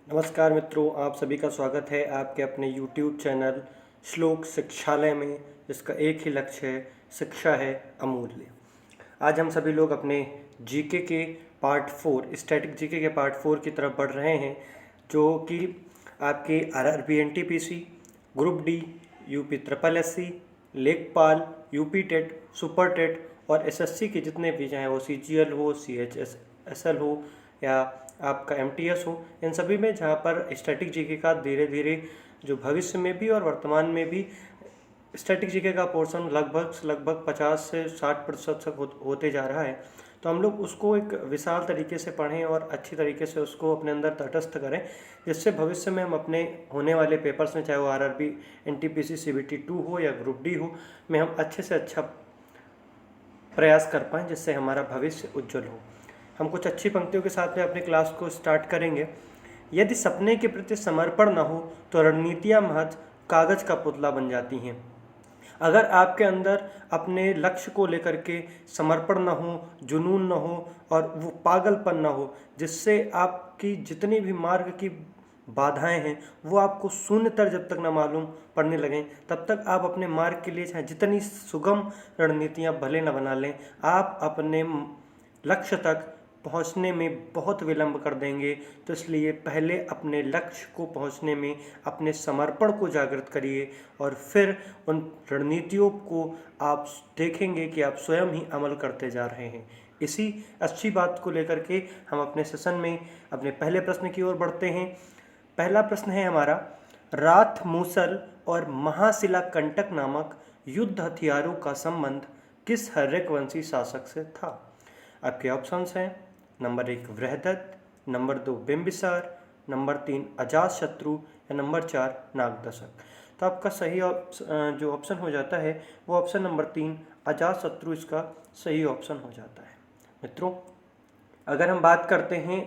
नमस्कार मित्रों, आप सभी का स्वागत है आपके अपने YouTube चैनल श्लोक शिक्षालय में, जिसका एक ही लक्ष्य है, शिक्षा है अमूल्य। आज हम सभी लोग अपने जीके के पार्ट 4 स्टैटिक जीके के पार्ट 4 की तरफ बढ़ रहे हैं, जो कि आपके RRB NTPC, group D, UP triple SC, लेखपाल, यूपी टेट, सुपर टेट और एसएससी के जितने भी, चाहे वो सीजीएल हो, सीएचएसएल हो या आपका एमटीएस हो, इन सभी में जहाँ पर स्टैटिक जीके का धीरे धीरे जो भविष्य में भी और वर्तमान में भी स्टैटिक जीके का पोर्शन लगभग 50 से 60% तक होते जा रहा है। तो हम लोग उसको एक विशाल तरीके से पढ़ें और अच्छी तरीके से उसको अपने अंदर तटस्थ करें, जिससे भविष्य में हम अपने होने वाले पेपर्स में, चाहे वो आरआरबी एनटीपीसी सीबीटी 2 हो या ग्रुप डी हो, में हम अच्छे से अच्छा प्रयास कर पाएँ, जिससे हमारा भविष्य उज्जवल हो। हम कुछ अच्छी पंक्तियों के साथ में अपने क्लास को स्टार्ट करेंगे। यदि सपने के प्रति समर्पण न हो तो रणनीतियाँ महज कागज का पुतला बन जाती हैं। अगर आपके अंदर अपने लक्ष्य को लेकर के समर्पण न हो, जुनून न हो और वो पागलपन न हो, जिससे आपकी जितनी भी मार्ग की बाधाएं हैं वो आपको शून्यतर जब तक न मालूम पड़ने लगें, तब तक आप अपने मार्ग के लिए चाहे जितनी सुगम रणनीतियां भले न बना लें, आप अपने लक्ष्य तक पहुंचने में बहुत विलंब कर देंगे। तो इसलिए पहले अपने लक्ष्य को पहुंचने में अपने समर्पण को जागृत करिए और फिर उन रणनीतियों को आप देखेंगे कि आप स्वयं ही अमल करते जा रहे हैं। इसी अच्छी बात को लेकर के हम अपने सेशन में अपने पहले प्रश्न की ओर बढ़ते हैं। पहला प्रश्न है हमारा, राथ मूसल और महाशिला कंटक नामक युद्ध हथियारों का संबंध किस हर्यकवंशी शासक से था? आपके ऑप्शंस हैं number 1 Brihadatta, number 2 Bimbisara, number 3 Ajatashatru या नंबर 4 नागदशक। तो आपका सही जो ऑप्शन हो जाता है वो ऑप्शन नंबर 3 अजातशत्रु इसका सही ऑप्शन हो जाता है। मित्रों, अगर हम बात करते हैं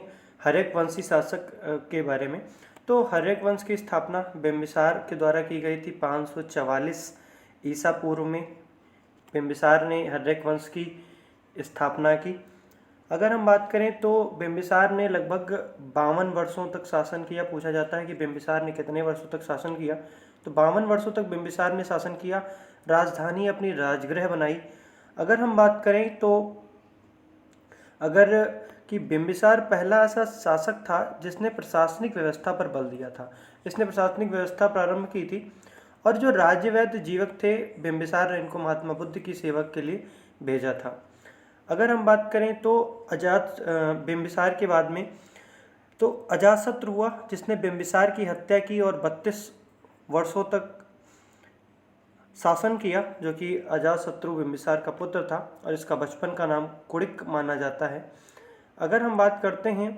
हर्यकवंशी शासक के बारे में, तो हर्यक की स्थापना बिंबिसार के द्वारा की गई थी 544 ईसा पूर्व में। बिंबिसार ने हर्यक वंश की स्थापना की। अगर हम बात करें तो बिंबिसार ने लगभग 52 वर्षों तक शासन किया। पूछा जाता है कि बिंबिसार ने कितने वर्षों तक शासन किया, तो 52 वर्षों तक बिंबिसार ने शासन किया। राजधानी अपनी राजगृह बनाई। अगर हम बात करें तो अगर कि बिंबिसार पहला ऐसा शासक था जिसने प्रशासनिक व्यवस्था पर बल दिया था। इसने प्रशासनिक व्यवस्था प्रारंभ की थी और जो राज्यवैद्य जीवक थे, बिंबिसार ने इनको महात्मा बुद्ध की सेवा के लिए भेजा था। अगर हम बात करें तो बिंबिसार के बाद में तो अजातशत्रु हुआ, जिसने बिंबिसार की हत्या की और 32 वर्षों तक शासन किया, जो कि अजातशत्रु बिंबिसार का पुत्र था और इसका बचपन का नाम कुड़िक माना जाता है। अगर हम बात करते हैं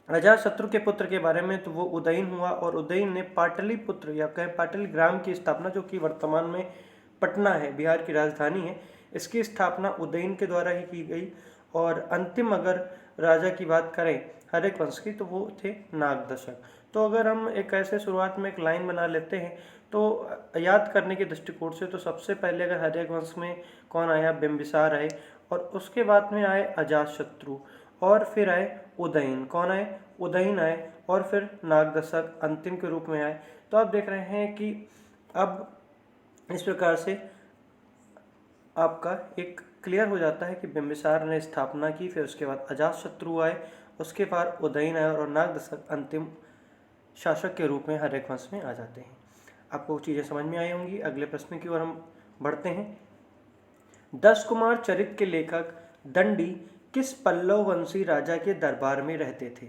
अजातशत्रु के पुत्र के बारे में, तो वो उदयन हुआ और उदयन ने पाटलिपुत्र या कहें पाटलिग्राम की स्थापना, जो कि वर्तमान में पटना है, बिहार की राजधानी है, इसकी स्थापना उदयन के द्वारा ही की गई। और अंतिम अगर राजा की बात करें हर्यक वंश की, तो वो थे नागदशक। तो अगर हम एक ऐसे शुरुआत में एक लाइन बना लेते हैं तो याद करने के दृष्टिकोण से, तो सबसे पहले अगर हर्यक वंश में कौन आया, बिंबिसार आए, और उसके बाद में आए अजातशत्रु, और फिर आए उदयन। कौन आए? उदयन आए, और फिर नागदशक अंतिम के रूप में आए। तो आप देख रहे हैं कि अब इस प्रकार से आपका एक क्लियर हो जाता है कि बिंबिसार ने स्थापना की, फिर उसके बाद अजातशत्रु आए, उसके बाद उदयन आए और नागदशक अंतिम शासक के रूप में हर्यक वंश में आ जाते हैं। आपको चीज़ें समझ में आई होंगी। अगले प्रश्न की ओर हम बढ़ते हैं। 10 कुमार चरित के लेखक दंडी किस पल्लव वंशी राजा के दरबार में रहते थे?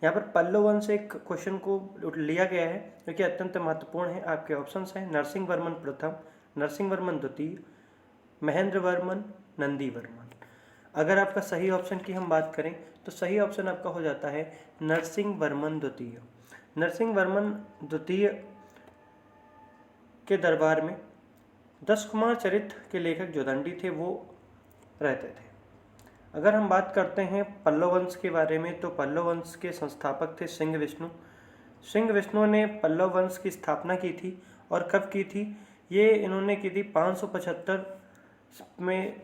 यहाँ पर पल्लव वंश एक क्वेश्चन को लिया गया है, जो कि अत्यंत महत्वपूर्ण है। आपके ऑप्शंस हैं नरसिंह वर्मन प्रथम, नरसिंह वर्मन द्वितीय, महेंद्र वर्मन, नंदी वर्मन। अगर आपका सही ऑप्शन की हम बात करें तो सही ऑप्शन आपका हो जाता है नरसिंह वर्मन द्वितीय। नरसिंह वर्मन द्वितीय के दरबार में 10 कुमार चरित के लेखक जो दंडी थे वो रहते थे। अगर हम बात करते हैं पल्लव वंश के बारे में, तो पल्लव वंश के संस्थापक थे सिंह विष्णु। सिंह विष्णु ने पल्लव वंश की स्थापना की थी, और कब की थी? ये इन्होंने की थी 575 में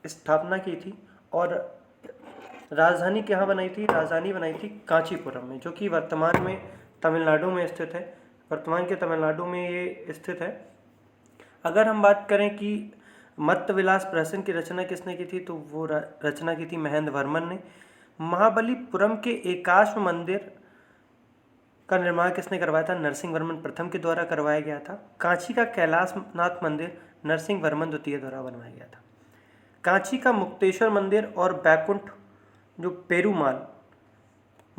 स्थापना की थी, और राजधानी कहाँ बनाई थी? राजधानी बनाई थी कांचीपुरम में, जो कि वर्तमान में तमिलनाडु में स्थित है। वर्तमान के तमिलनाडु में ये स्थित है। अगर हम बात करें कि मत्तविलास प्रहसन की रचना किसने की थी, तो वो रचना की थी महेंद्र वर्मन ने। महाबलीपुरम के एकाश्म मंदिर का निर्माण किसने करवाया था? नरसिंह वर्मन प्रथम के द्वारा करवाया गया था। कांची का कैलाशनाथ मंदिर नरसिंह वर्मन द्वितीय द्वारा बनवाया गया था। कांची का मुक्तेश्वर मंदिर और बैकुंठ जो पेरुमाल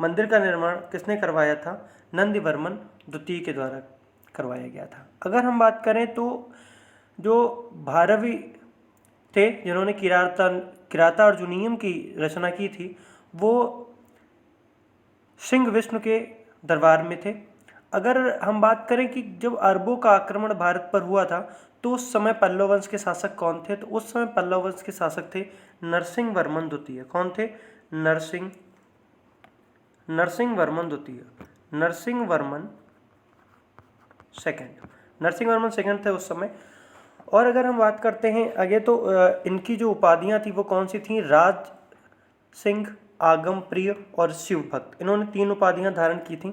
मंदिर का निर्माण किसने करवाया था? नंदी वर्मन द्वितीय के द्वारा करवाया गया था। अगर हम बात करें तो जो भारवी थे जिन्होंने किराता अर्जुनीयम की रचना की थी, वो सिंह विष्णु के दरबार में थे। अगर हम बात करें कि जब अरबों का आक्रमण भारत पर हुआ था, तो उस समय पल्लव वंश के शासक कौन थे? तो उस समय पल्लव वंश के शासक थे नरसिंह वर्मन द्वितीय। कौन थे? नरसिंह वर्मन द्वितीय, नरसिंह वर्मन सेकंड थे उस समय। और अगर हम बात करते हैं आगे, तो इनकी जो उपाधियां थी वो कौन सी थी? राज सिंह, आगम प्रिय और शिव भक्त, इन्होंने 3 उपाधियां धारण की थी।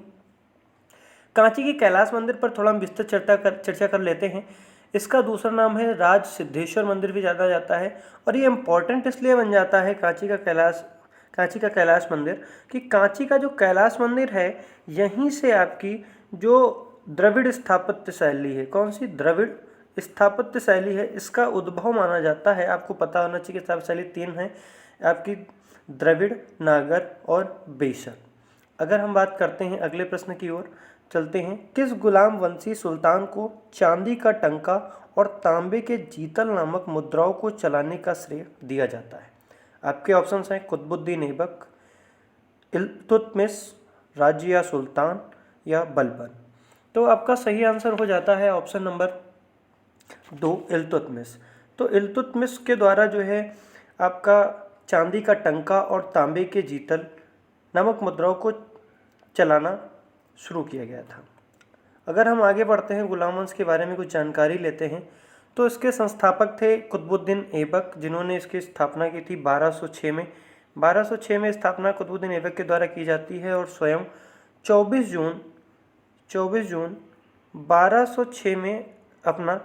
कांची के कैलाश मंदिर पर थोड़ा हम विस्तृत चर्चा कर लेते हैं। इसका दूसरा नाम है राज सिद्धेश्वर मंदिर भी जाना जाता है। और ये इम्पॉर्टेंट इसलिए बन जाता है कांची का कैलाश मंदिर कि कांची का जो कैलाश मंदिर है, यहीं से आपकी जो द्रविड़ स्थापत्य शैली है, कौन सी? द्रविड़ स्थापत्य शैली है, इसका उद्भव माना जाता है। आपको पता होना चाहिए कि स्थापत्य शैली 3 है आपकी, द्रविड़, नागर और बेसर। अगर हम बात करते हैं अगले प्रश्न की ओर चलते हैं, किस गुलाम वंशी सुल्तान को चांदी का टंका और तांबे के जीतल नामक मुद्राओं को चलाने का श्रेय दिया जाता है? आपके ऑप्शंस हैं कुतुबुद्दीन ऐबक, इल्तुतमिश, राजिया सुल्तान या बलबन। तो आपका सही आंसर हो जाता है ऑप्शन नंबर 2, इल्तुतमिश। तो इल्तुतमिश के द्वारा जो है आपका चांदी का टंका और तांबे के जीतल नामक मुद्राओं को चलाना शुरू किया गया था। अगर हम आगे बढ़ते हैं, गुलाम वंश के बारे में कुछ जानकारी लेते हैं, तो इसके संस्थापक थे कुतुबुद्दीन ऐबक, जिन्होंने इसकी स्थापना की थी 1206 में। 1206 में स्थापना कुतुबुद्दीन ऐबक के द्वारा की जाती है और स्वयं 24 जून 1206 में अपना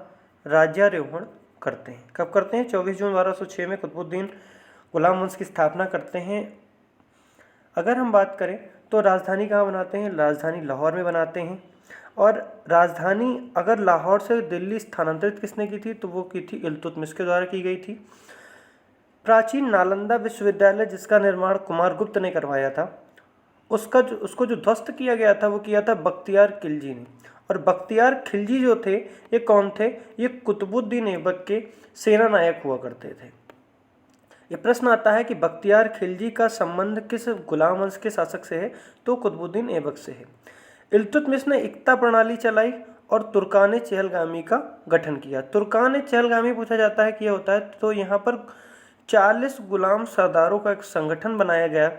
राज्यारोहण करते हैं। कब करते हैं? 24 जून 1206 में कुतुबुद्दीन गुलाम वंश की स्थापना करते हैं। अगर हम बात करें तो राजधानी कहाँ बनाते हैं? राजधानी लाहौर में बनाते हैं। और राजधानी अगर लाहौर से दिल्ली स्थानांतरित किसने की थी? तो वो की थी इल्तुतमिश के द्वारा की गई थी। प्राचीन नालंदा विश्वविद्यालय जिसका निर्माण कुमारगुप्त ने करवाया था, उसको जो ध्वस्त किया गया था वो किया था बख्तियार खिलजी ने। और बख्तियार खिलजी जो थे, ये कौन थे? ये कुतुबुद्दीन ऐबक के सेना नायक हुआ करते थे। ये प्रश्न आता है कि बख्तियार खिलजी का संबंध किस गुलाम वंश के शासक से है? तो कुतुबुद्दीन ऐबक से है। इल्तुतमिश ने इक्ता प्रणाली चलाई और तुर्कान चहलगामी का गठन किया। तुर्कान चहलगामी पूछा जाता है कि यह होता है, तो यहाँ पर 40 गुलाम सरदारों का एक संगठन बनाया गया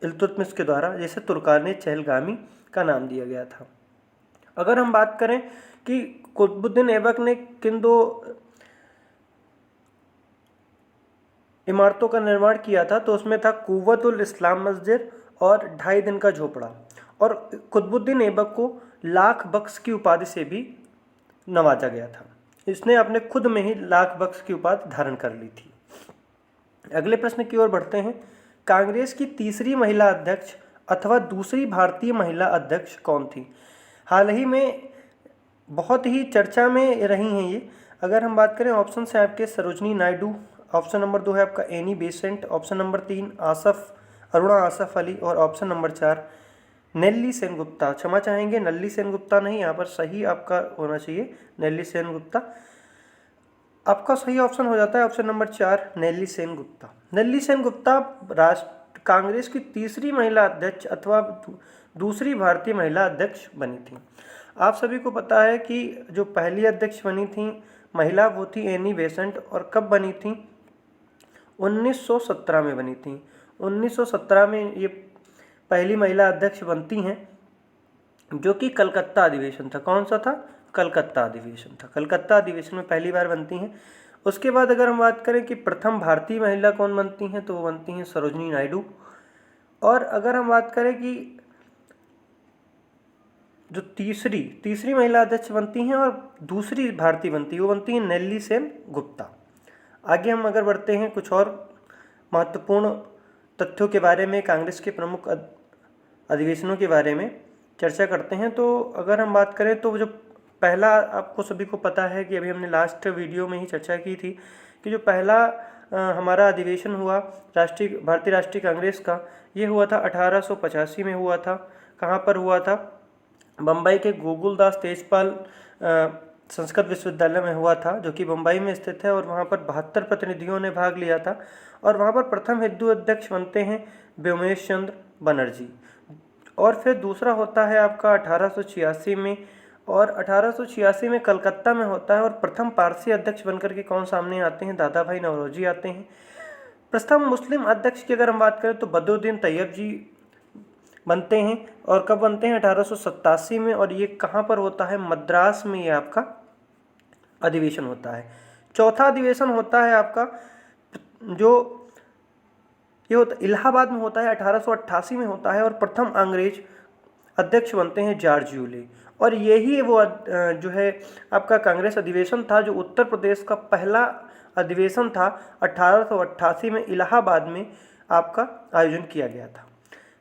इल्तुतमिश के द्वारा, जिसे तुर्कान चहलगामी का नाम दिया गया था। अगर हम बात करें कि कुतुबुद्दीन ऐबक ने किन 2 इमारतों का निर्माण किया था, तो उसमें था कुव्वतुल इस्लाम मस्जिद और 2.5 दिन का झोपड़ा। और कुतुबुद्दीन ऐबक को लाख बख्श की उपाधि से भी नवाजा गया था। इसने अपने खुद में ही लाख बख्श की उपाधि धारण कर ली थी। अगले प्रश्न की ओर बढ़ते हैं। कांग्रेस की तीसरी महिला अध्यक्ष अथवा दूसरी भारतीय महिला अध्यक्ष कौन थी? हाल ही में बहुत ही चर्चा में रही हैं ये। अगर हम बात करें, ऑप्शन है आपके सरोजनी नायडू, ऑप्शन नंबर 2 है आपका Annie Besant, option number 3 Aruna Asaf Ali और ऑप्शन नंबर 4 नेल्ली सेनगुप्ता। क्षमा चाहेंगे, नल्ली सेनगुप्ता नहीं, यहाँ पर सही आपका होना चाहिए नेल्ली सेनगुप्ता। आपका सही ऑप्शन हो जाता है ऑप्शन नंबर 4 नेल्ली सेनगुप्ता। नेल्ली सेनगुप्ता कांग्रेस की तीसरी महिला अध्यक्ष अथवा दूसरी भारतीय महिला अध्यक्ष बनी थी। आप सभी को पता है कि जो पहली अध्यक्ष बनी थी महिला, वो थी एनी बेसेंट। और कब बनी थी? 1917 में बनी थी। 1917 में ये पहली महिला अध्यक्ष बनती हैं, जो कि कलकत्ता अधिवेशन था। कौन सा था? कलकत्ता अधिवेशन था। कलकत्ता अधिवेशन में पहली बार बनती हैं। उसके बाद अगर हम बात करें कि प्रथम भारतीय महिला कौन बनती हैं, तो वो बनती हैं सरोजनी नायडू। और अगर हम बात करें कि जो तीसरी महिला अध्यक्ष बनती हैं और दूसरी भारतीय बनती है, वो बनती है नेल्ली सेन गुप्ता। आगे हम अगर बढ़ते हैं कुछ और महत्वपूर्ण तथ्यों के बारे में, कांग्रेस के प्रमुख अधिवेशनों के बारे में चर्चा करते हैं। तो अगर हम बात करें तो जो पहला, आपको सभी को पता है कि अभी हमने लास्ट वीडियो में ही चर्चा की थी कि जो पहला हमारा अधिवेशन हुआ भारतीय राष्ट्रीय कांग्रेस का, ये हुआ था 1885 में हुआ था। कहाँ पर हुआ था? बम्बई के गोकुलदास तेजपाल संस्कृत विश्वविद्यालय में हुआ था, जो कि बम्बई में स्थित है। और वहाँ पर 72 प्रतिनिधियों ने भाग लिया था। और वहाँ पर प्रथम हिंदू अध्यक्ष बनते हैं व्योमेश चंद्र बनर्जी। और फिर दूसरा होता है आपका 1886 में, और 1886 में कलकत्ता में होता है। और प्रथम पारसी अध्यक्ष बनकर के कौन सामने आते हैं? दादा भाई नौरोजी आते हैं। प्रथम मुस्लिम अध्यक्ष की अगर हम बात करें तो बदरुद्दीन तैयब जी बनते हैं। और कब बनते हैं? 1887 में। और ये कहाँ पर होता है? मद्रास में ये आपका अधिवेशन होता है। चौथा अधिवेशन होता है आपका जो ये होता इलाहाबाद में होता है, 1888 में होता है। और प्रथम अंग्रेज अध्यक्ष बनते हैं जॉर्ज यूले। और यही वो जो है आपका कांग्रेस अधिवेशन था जो उत्तर प्रदेश का पहला अधिवेशन था। 1888 में इलाहाबाद में आपका आयोजन किया गया था।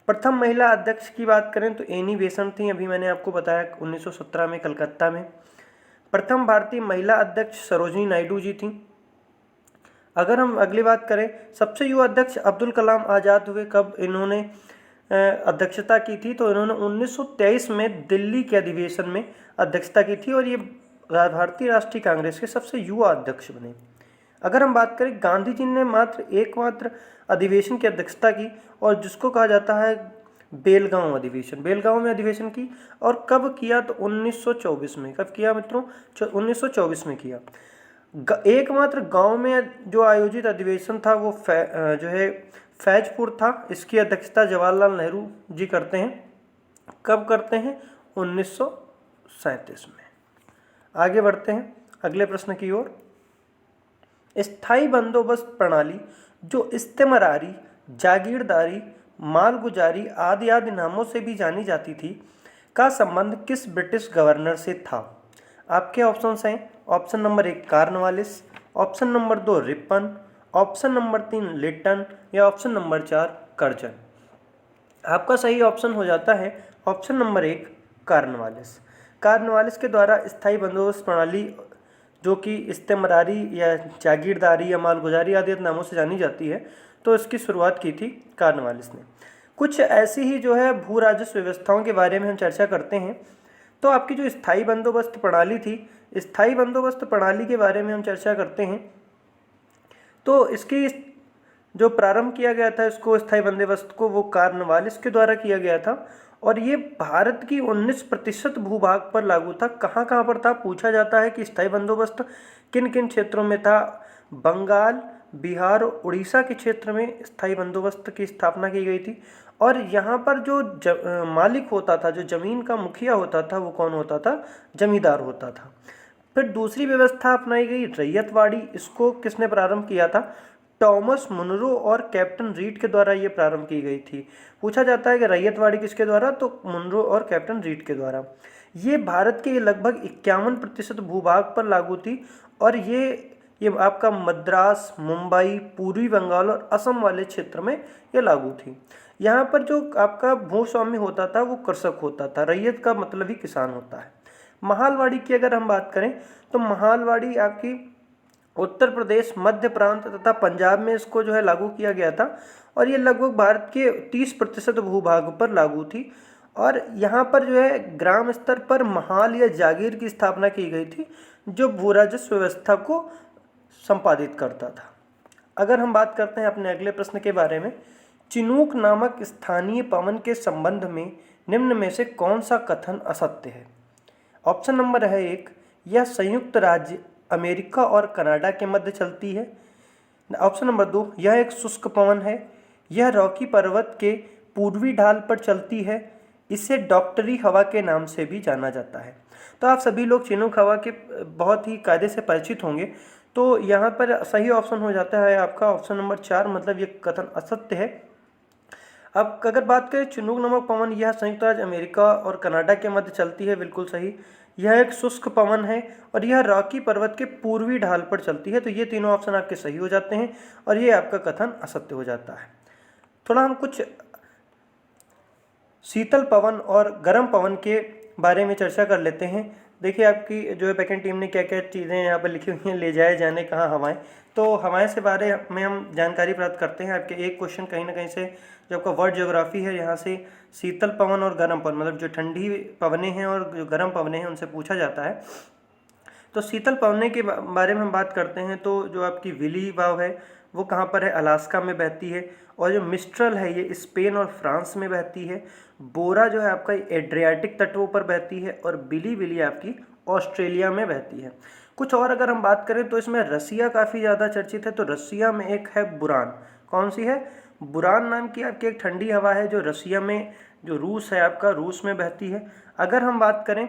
प्रथम महिला अध्यक्ष की बात करें तो एनी बेसेंट थी, अभी मैंने आपको बताया 1917 में कलकत्ता में। प्रथम भारतीय महिला अध्यक्ष सरोजिनी नायडू जी थी। अगर हम अगली बात करें, सबसे युवा अध्यक्ष अब्दुल कलाम आज़ाद हुए। कब इन्होंने अध्यक्षता की थी? तो इन्होंने 1923 में दिल्ली के अधिवेशन में अध्यक्षता की थी। और ये भारतीय राष्ट्रीय कांग्रेस के सबसे युवा अध्यक्ष बने। अगर हम बात करें, गांधी जी ने एकमात्र अधिवेशन की अध्यक्षता की, और जिसको कहा जाता है बेलगांव अधिवेशन। बेलगांव में अधिवेशन की। और कब किया? तो 1924 में। कब किया मित्रों? 1924 में किया। एकमात्र गांव में जो आयोजित अधिवेशन था वो जो है फैजपुर था। इसकी अध्यक्षता जवाहरलाल नेहरू जी करते हैं। कब करते हैं? 1937 में। आगे बढ़ते हैं अगले प्रश्न की ओर। स्थायी बंदोबस्त प्रणाली, जो इस्तेमरारी, जागीरदारी, मालगुजारी आदि नामों से भी जानी जाती थी, का संबंध किस ब्रिटिश गवर्नर से था? आपके ऑप्शंस हैं। Option number 1 Cornwallis, option number 2 Ripon, option number 3 Lytton, या ऑप्शन नंबर 4 कर्जन। आपका सही ऑप्शन हो जाता है ऑप्शन नंबर 1 कार्नवालिस। कार्नवालिस के द्वारा स्थायी बंदोबस्त प्रणाली, जो कि इस्तेमरारी या जागीरदारी या मालगुजारी आदि नामों से जानी जाती है, तो इसकी शुरुआत की थी कार्नवालिस ने। कुछ ऐसी ही जो है भू राजस्व व्यवस्थाओं के बारे में हम चर्चा करते हैं। तो आपकी जो स्थायी बंदोबस्त प्रणाली थी, स्थायी बंदोबस्त प्रणाली के बारे में हम चर्चा करते हैं। तो इसकी जो प्रारंभ किया गया था, इसको स्थायी बंदोबस्त को, वो कार्नवालिस के द्वारा किया गया था। और ये भारत की 19% भूभाग पर लागू था। कहाँ कहाँ पर था? पूछा जाता है कि स्थायी बंदोबस्त किन किन क्षेत्रों में था। बंगाल, बिहार, उड़ीसा के क्षेत्र में स्थायी बंदोबस्त की स्थापना की गई थी। और यहाँ पर जो मालिक होता था, जो जमीन का मुखिया होता था, वो कौन होता था? जमींदार होता था। फिर दूसरी व्यवस्था अपनाई गई रैयतवाड़ी। इसको किसने प्रारंभ किया था? टॉमस मुनरो और कैप्टन रीड के द्वारा ये प्रारंभ की गई थी। पूछा जाता है कि रैयतवाड़ी किसके द्वारा? तो मुनरो और कैप्टन रीड के द्वारा। ये भारत के लगभग 51% भूभाग पर लागू थी। और ये आपका मद्रास, मुंबई, पूर्वी बंगाल और असम वाले क्षेत्र में ये लागू थी। यहाँ पर जो आपका भूस्वामी होता था वो कृषक होता था। रैयत का मतलब ही किसान होता है। महालवाड़ी की अगर हम बात करें तो महालवाड़ी आपकी उत्तर प्रदेश, मध्य प्रांत तथा पंजाब में इसको जो है लागू किया गया था। और ये लगभग भारत के 30% भूभाग पर लागू थी। और यहाँ पर जो है ग्राम स्तर पर महाल या जागीर की स्थापना की गई थी, जो भू राजस्व व्यवस्था को संपादित करता था। अगर हम बात करते हैं अपने अगले प्रश्न के बारे में, चिनूक नामक स्थानीय पवन के संबंध में निम्न में से कौन सा कथन असत्य है? ऑप्शन नंबर है 1, यह संयुक्त राज्य अमेरिका और कनाडा के मध्य चलती है। ऑप्शन नंबर 2, यह एक शुष्क पवन है। यह रॉकी पर्वत के पूर्वी ढाल पर चलती है। इसे डॉक्टरी हवा के नाम से भी जाना जाता है। तो आप सभी लोग चिनूक हवा के बहुत ही कायदे से परिचित होंगे। तो यहाँ पर सही ऑप्शन हो जाता है आपका ऑप्शन नंबर 4, मतलब ये कथन असत्य है। अब अगर बात करें चिनूक नामक पवन, यह संयुक्त राज्य अमेरिका और कनाडा के मध्य चलती है, बिल्कुल सही। यह एक शुष्क पवन है और यह रॉकी पर्वत के पूर्वी ढाल पर चलती है। तो ये तीनों ऑप्शन आपके सही हो जाते हैं और ये आपका कथन असत्य हो जाता है। थोड़ा हम कुछ शीतल पवन और गर्म पवन के बारे में चर्चा कर लेते हैं। देखिए आपकी जो है बैकेंड टीम ने क्या क्या चीज़ें यहाँ पर लिखी हुई हैं, ले जाए जाने कहाँ हवाएं। तो हवाएं से बारे में हम जानकारी प्राप्त करते हैं। आपके एक क्वेश्चन कहीं ना कहीं से जो आपका वर्ल्ड ज्योग्राफी है, यहाँ से शीतल पवन और गर्म पवन, मतलब जो ठंडी पवनें हैं और जो गर्म पवनें हैं, उनसे पूछा जाता है। तो शीतल पवने के बारे में हम बात करते हैं तो जो आपकी विली वाव है वो कहाँ पर है, अलास्का में बहती है। और जो मिस्ट्रल है ये स्पेन और फ्रांस में बहती है। बोरा जो है आपका एड्रियाटिक तटों पर बहती है और बिली बिली आपकी ऑस्ट्रेलिया में बहती है। कुछ और अगर हम बात करें तो इसमें रसिया काफ़ी ज़्यादा चर्चित है। तो रसिया में एक है बुरान, कौन सी है, बुरान नाम की आपकी एक ठंडी हवा है जो रसिया में, जो रूस है आपका, रूस में बहती है। अगर हम बात करें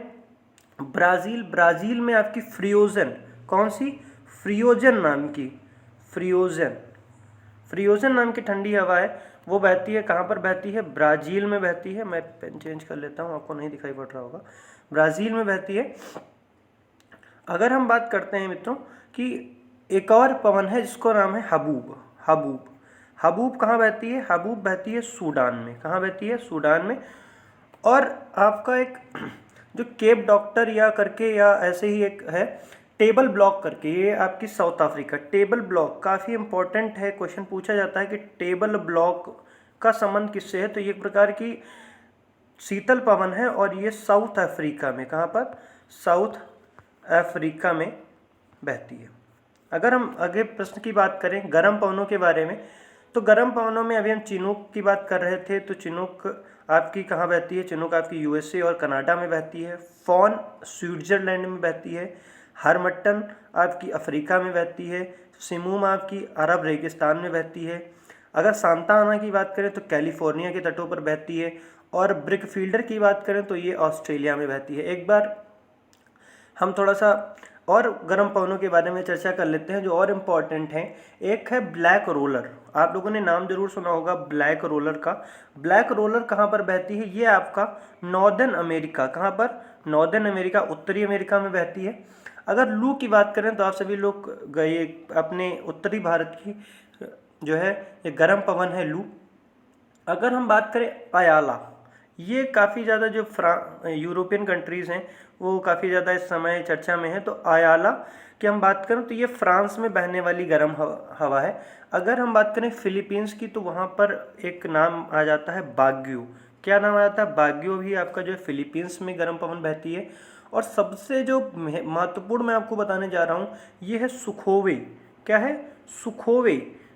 ब्राज़ील में आपकी फ्रियोजन, कौन सी, फ्रियोजन नाम की, फ्रियोजन नाम की ठंडी हवा है, वो बहती है। कहाँ पर बहती है, ब्राज़ील में बहती है। मैं पेन चेंज कर लेता हूँ, आपको नहीं दिखाई पड़ रहा होगा, ब्राज़ील में बहती है। अगर हम बात करते हैं मित्रों कि एक और पवन है जिसको नाम है हबूब कहाँ बहती है, हबूब बहती है सूडान में। कहाँ बहती है, सूडान में। और आपका एक जो केप डॉक्टर या करके या ऐसे ही एक है टेबल ब्लॉक करके, ये आपकी साउथ अफ्रीका, टेबल ब्लॉक काफ़ी इंपॉर्टेंट है। क्वेश्चन पूछा जाता है कि टेबल ब्लॉक का संबंध किससे है। तो ये एक प्रकार की शीतल पवन है और ये साउथ अफ्रीका में, कहाँ पर, साउथ अफ्रीका में बहती है। अगर हम आगे प्रश्न की बात करें गर्म पवनों के बारे में, तो गर्म पवनों में अभी हम चिनूक की बात कर रहे थे। तो चिनूक आपकी कहाँ बहती है, चिनूक आपकी यूएसए और कनाडा में बहती है। फॉन स्विट्जरलैंड में बहती है। हरमट्टन आपकी अफ्रीका में बहती है। सिमूम आपकी अरब रेगिस्तान में बहती है। अगर सांता आना की बात करें तो कैलिफोर्निया के तटों पर बहती है। और ब्रिकफील्डर की बात करें तो ये ऑस्ट्रेलिया में बहती है। एक बार हम थोड़ा सा और गर्म पवनों के बारे में चर्चा कर लेते हैं जो और इम्पॉर्टेंट हैं। एक है ब्लैक रोलर, आप लोगों ने नाम जरूर सुना होगा ब्लैक रोलर का। ब्लैक रोलर कहाँ पर बहती है, ये आपका नॉर्दर्न अमेरिका, कहाँ पर, नॉर्दर्न अमेरिका, उत्तरी अमेरिका में बहती है। अगर लू की बात करें तो आप सभी लोग गए अपने उत्तरी भारत की जो है ये गर्म पवन है लू। अगर हम बात करें अयाला, ये काफ़ी ज़्यादा जो यूरोपियन कंट्रीज़ हैं वो काफ़ी ज़्यादा इस समय चर्चा में है। तो अयाला की हम बात करें तो ये फ्रांस में बहने वाली गर्म हवा है। अगर हम बात करें फिलीपींस की तो वहाँ पर एक नाम आ जाता है बाग्यो। क्या नाम आ जाता है, बाग्यो भी आपका जो है फिलीपींस में गर्म पवन बहती है। और सबसे जो महत्वपूर्ण मैं आपको बताने जा रहा हूँ ये है सुखोवे। क्या है,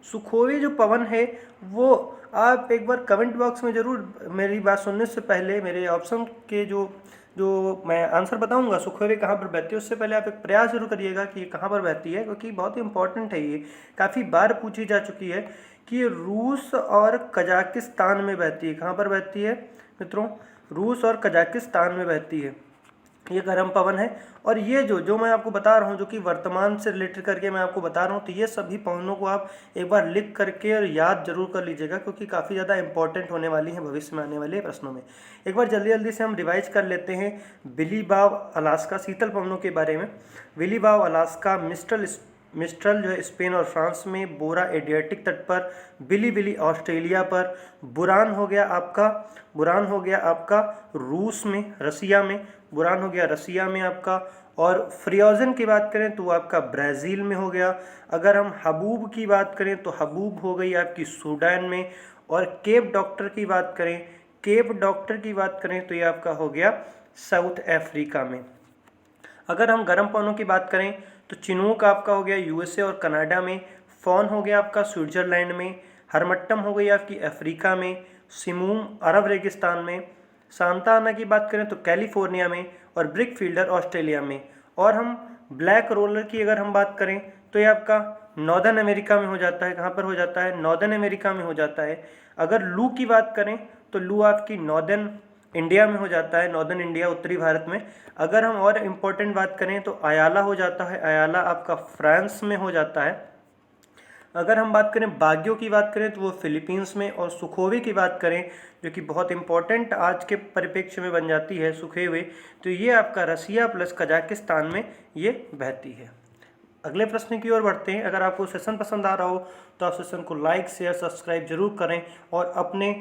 सुखोवे जो पवन है वो आप एक बार कमेंट बॉक्स में ज़रूर, मेरी बात सुनने से पहले मेरे ऑप्शन के जो मैं आंसर बताऊंगा सुखोवे कहाँ पर बहती है, उससे पहले आप एक प्रयास जरूर करिएगा कि ये कहाँ पर बहती है, क्योंकि बहुत ही इंपॉर्टेंट है। ये काफ़ी बार पूछी जा चुकी है कि ये रूस और कजाकिस्तान में बहती है। कहाँ पर बहती है मित्रों, रूस और कजाकिस्तान में बहती है ये गर्म पवन है। और ये जो मैं आपको बता रहा हूँ, जो कि वर्तमान से रिलेटेड करके मैं आपको बता रहा हूँ, तो ये सभी पवनों को आप एक बार लिख करके और याद जरूर कर लीजिएगा, क्योंकि काफ़ी ज़्यादा इंपॉर्टेंट होने वाली हैं भविष्य में आने वाले प्रश्नों में। एक बार जल्दी जल्दी से हम रिवाइज कर लेते हैं बिली वाव अलास्का शीतल पवनों के बारे में। बिली वाव अलास्का, मिस्ट्रल जो है स्पेन और फ्रांस में, बोरा एडियाटिक तट पर, बिली बिली ऑस्ट्रेलिया पर, बुरान हो गया आपका रूस में, रसिया में, बुरान हो गया रसिया में आपका। और फ्रियोजन की बात करें तो वो आपका ब्राज़ील में हो गया। अगर हम हबूब की बात करें तो हबूब हो गई आपकी सूडान में। और केप डॉक्टर की बात करें तो ये आपका हो गया साउथ अफ्रीका में। अगर हम गर्म पवनों की बात करें तो चिनूक आपका हो गया यूएसए और कनाडा में, फॉन हो गया आपका स्विट्जरलैंड में, हरमट्टम हो गई आपकी अफ्रीका में, सिमूम अरब रेगिस्तान में, सांता आना की बात करें तो कैलिफोर्निया में, और ब्रिकफील्डर ऑस्ट्रेलिया में। और हम ब्लैक रोलर की अगर हम बात करें तो ये आपका नॉर्दर्न अमेरिका में हो जाता है। कहाँ पर हो जाता है, नॉर्दर्न अमेरिका में हो जाता है। अगर लू की बात करें तो लू आपकी नॉर्दर्न इंडिया में हो जाता है, नॉर्दर्न इंडिया, उत्तरी भारत में। अगर हम और इम्पोर्टेंट बात करें तो अयाला हो जाता है, अयाला आपका फ्रांस में हो जाता है। अगर हम बात करें बाग्यो की बात करें तो वो फिलीपींस में, और सुखोवे की बात करें जो कि बहुत इंपॉर्टेंट आज के परिप्रेक्ष्य में बन जाती है सुखोवे, तो ये आपका रसिया प्लस कजाकिस्तान में ये बहती है। अगले प्रश्न की ओर बढ़ते हैं। अगर आपको सेशन पसंद आ रहा हो तो आप सेशन को लाइक शेयर सब्सक्राइब जरूर करें और अपने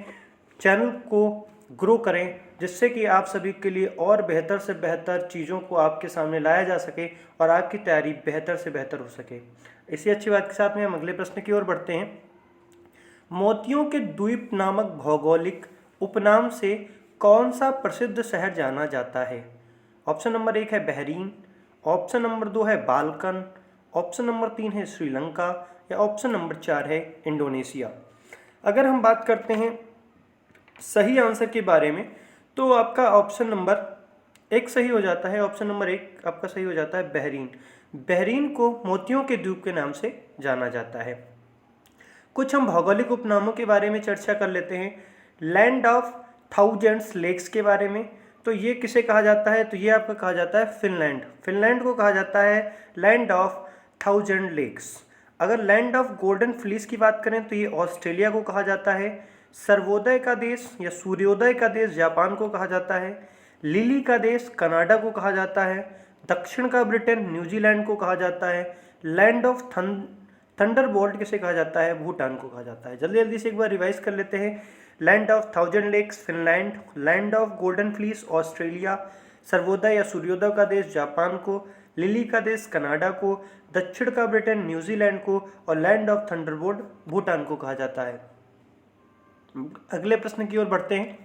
चैनल को ग्रो करें, जिससे कि आप सभी के लिए और बेहतर से बेहतर चीज़ों को आपके सामने लाया जा सके और आपकी तैयारी बेहतर से बेहतर हो सके। इसी अच्छी बात के साथ में हम अगले प्रश्न की ओर बढ़ते हैं। मोतियों के द्वीप नामक भौगोलिक उपनाम से कौन सा प्रसिद्ध शहर जाना जाता है? ऑप्शन नंबर 1 है बहरीन, ऑप्शन नंबर 2 है बाल्कन, ऑप्शन नंबर 3 है श्रीलंका, या ऑप्शन नंबर 4 है इंडोनेशिया। अगर हम बात करते हैं सही आंसर के बारे में तो आपका ऑप्शन नंबर 1 सही हो जाता है। ऑप्शन नंबर 1 आपका सही हो जाता है बहरीन। बहरीन को मोतियों के द्वीप के नाम से जाना जाता है। कुछ हम भौगोलिक उपनामों के बारे में चर्चा कर लेते हैं। लैंड ऑफ थाउजेंड्स लेक्स के बारे में, तो ये किसे कहा जाता है? तो ये आपका कहा जाता है फिनलैंड। फिनलैंड को कहा जाता है लैंड ऑफ थाउजेंड लेक्स। अगर लैंड ऑफ गोल्डन फ्लीस की बात करें तो ये ऑस्ट्रेलिया को कहा जाता है। सर्वोदय का देश या सूर्योदय का देश जापान को कहा जाता है। लिली का देश कनाडा को कहा जाता है। दक्षिण का ब्रिटेन न्यूजीलैंड को कहा जाता है। लैंड ऑफ थंडरबोल्ट किसे कहा जाता है? भूटान को कहा जाता है। जल्दी जल्दी से एक बार रिवाइज कर लेते हैं। Land of thousand lakes Finland, land of golden fleece Australia, सर्वोदय या सूर्योदय का देश जापान को, लिली का देश कनाडा को, दक्षिण का ब्रिटेन न्यूजीलैंड को, और लैंड ऑफ थंडरबोल्ट भूटान को कहा जाता है। अगले प्रश्न की ओर बढ़ते हैं।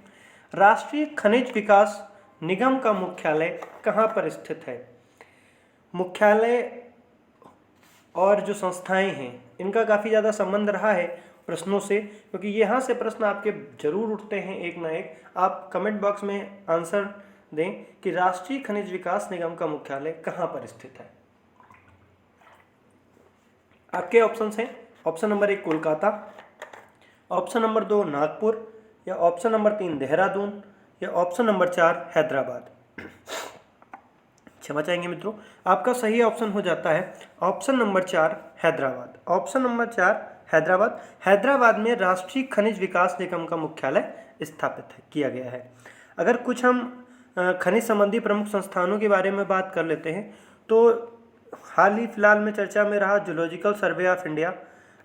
राष्ट्रीय खनिज विकास निगम का मुख्यालय कहाँ पर स्थित है? मुख्यालय और जो संस्थाएं हैं इनका काफ़ी ज़्यादा संबंध रहा है प्रश्नों से, क्योंकि यहाँ से प्रश्न आपके जरूर उठते हैं एक ना एक। आप कमेंट बॉक्स में आंसर दें कि राष्ट्रीय खनिज विकास निगम का मुख्यालय कहाँ पर स्थित है। आपके ऑप्शंस हैं। Option number 1 Kolkata, option number 2 Nagpur, या ऑप्शन नंबर 3 देहरादून, या ऑप्शन नंबर 4 हैदराबाद। क्षमा चाहेंगे मित्रों, आपका सही ऑप्शन हो जाता है option number 4 Hyderabad. Option number 4 Hyderabad. Hyderabad में राष्ट्रीय खनिज विकास निगम का मुख्यालय स्थापित किया गया है। अगर कुछ हम खनिज संबंधी प्रमुख संस्थानों के बारे में बात कर लेते हैं तो हाल ही फिलहाल में चर्चा में रहा zoological survey of India.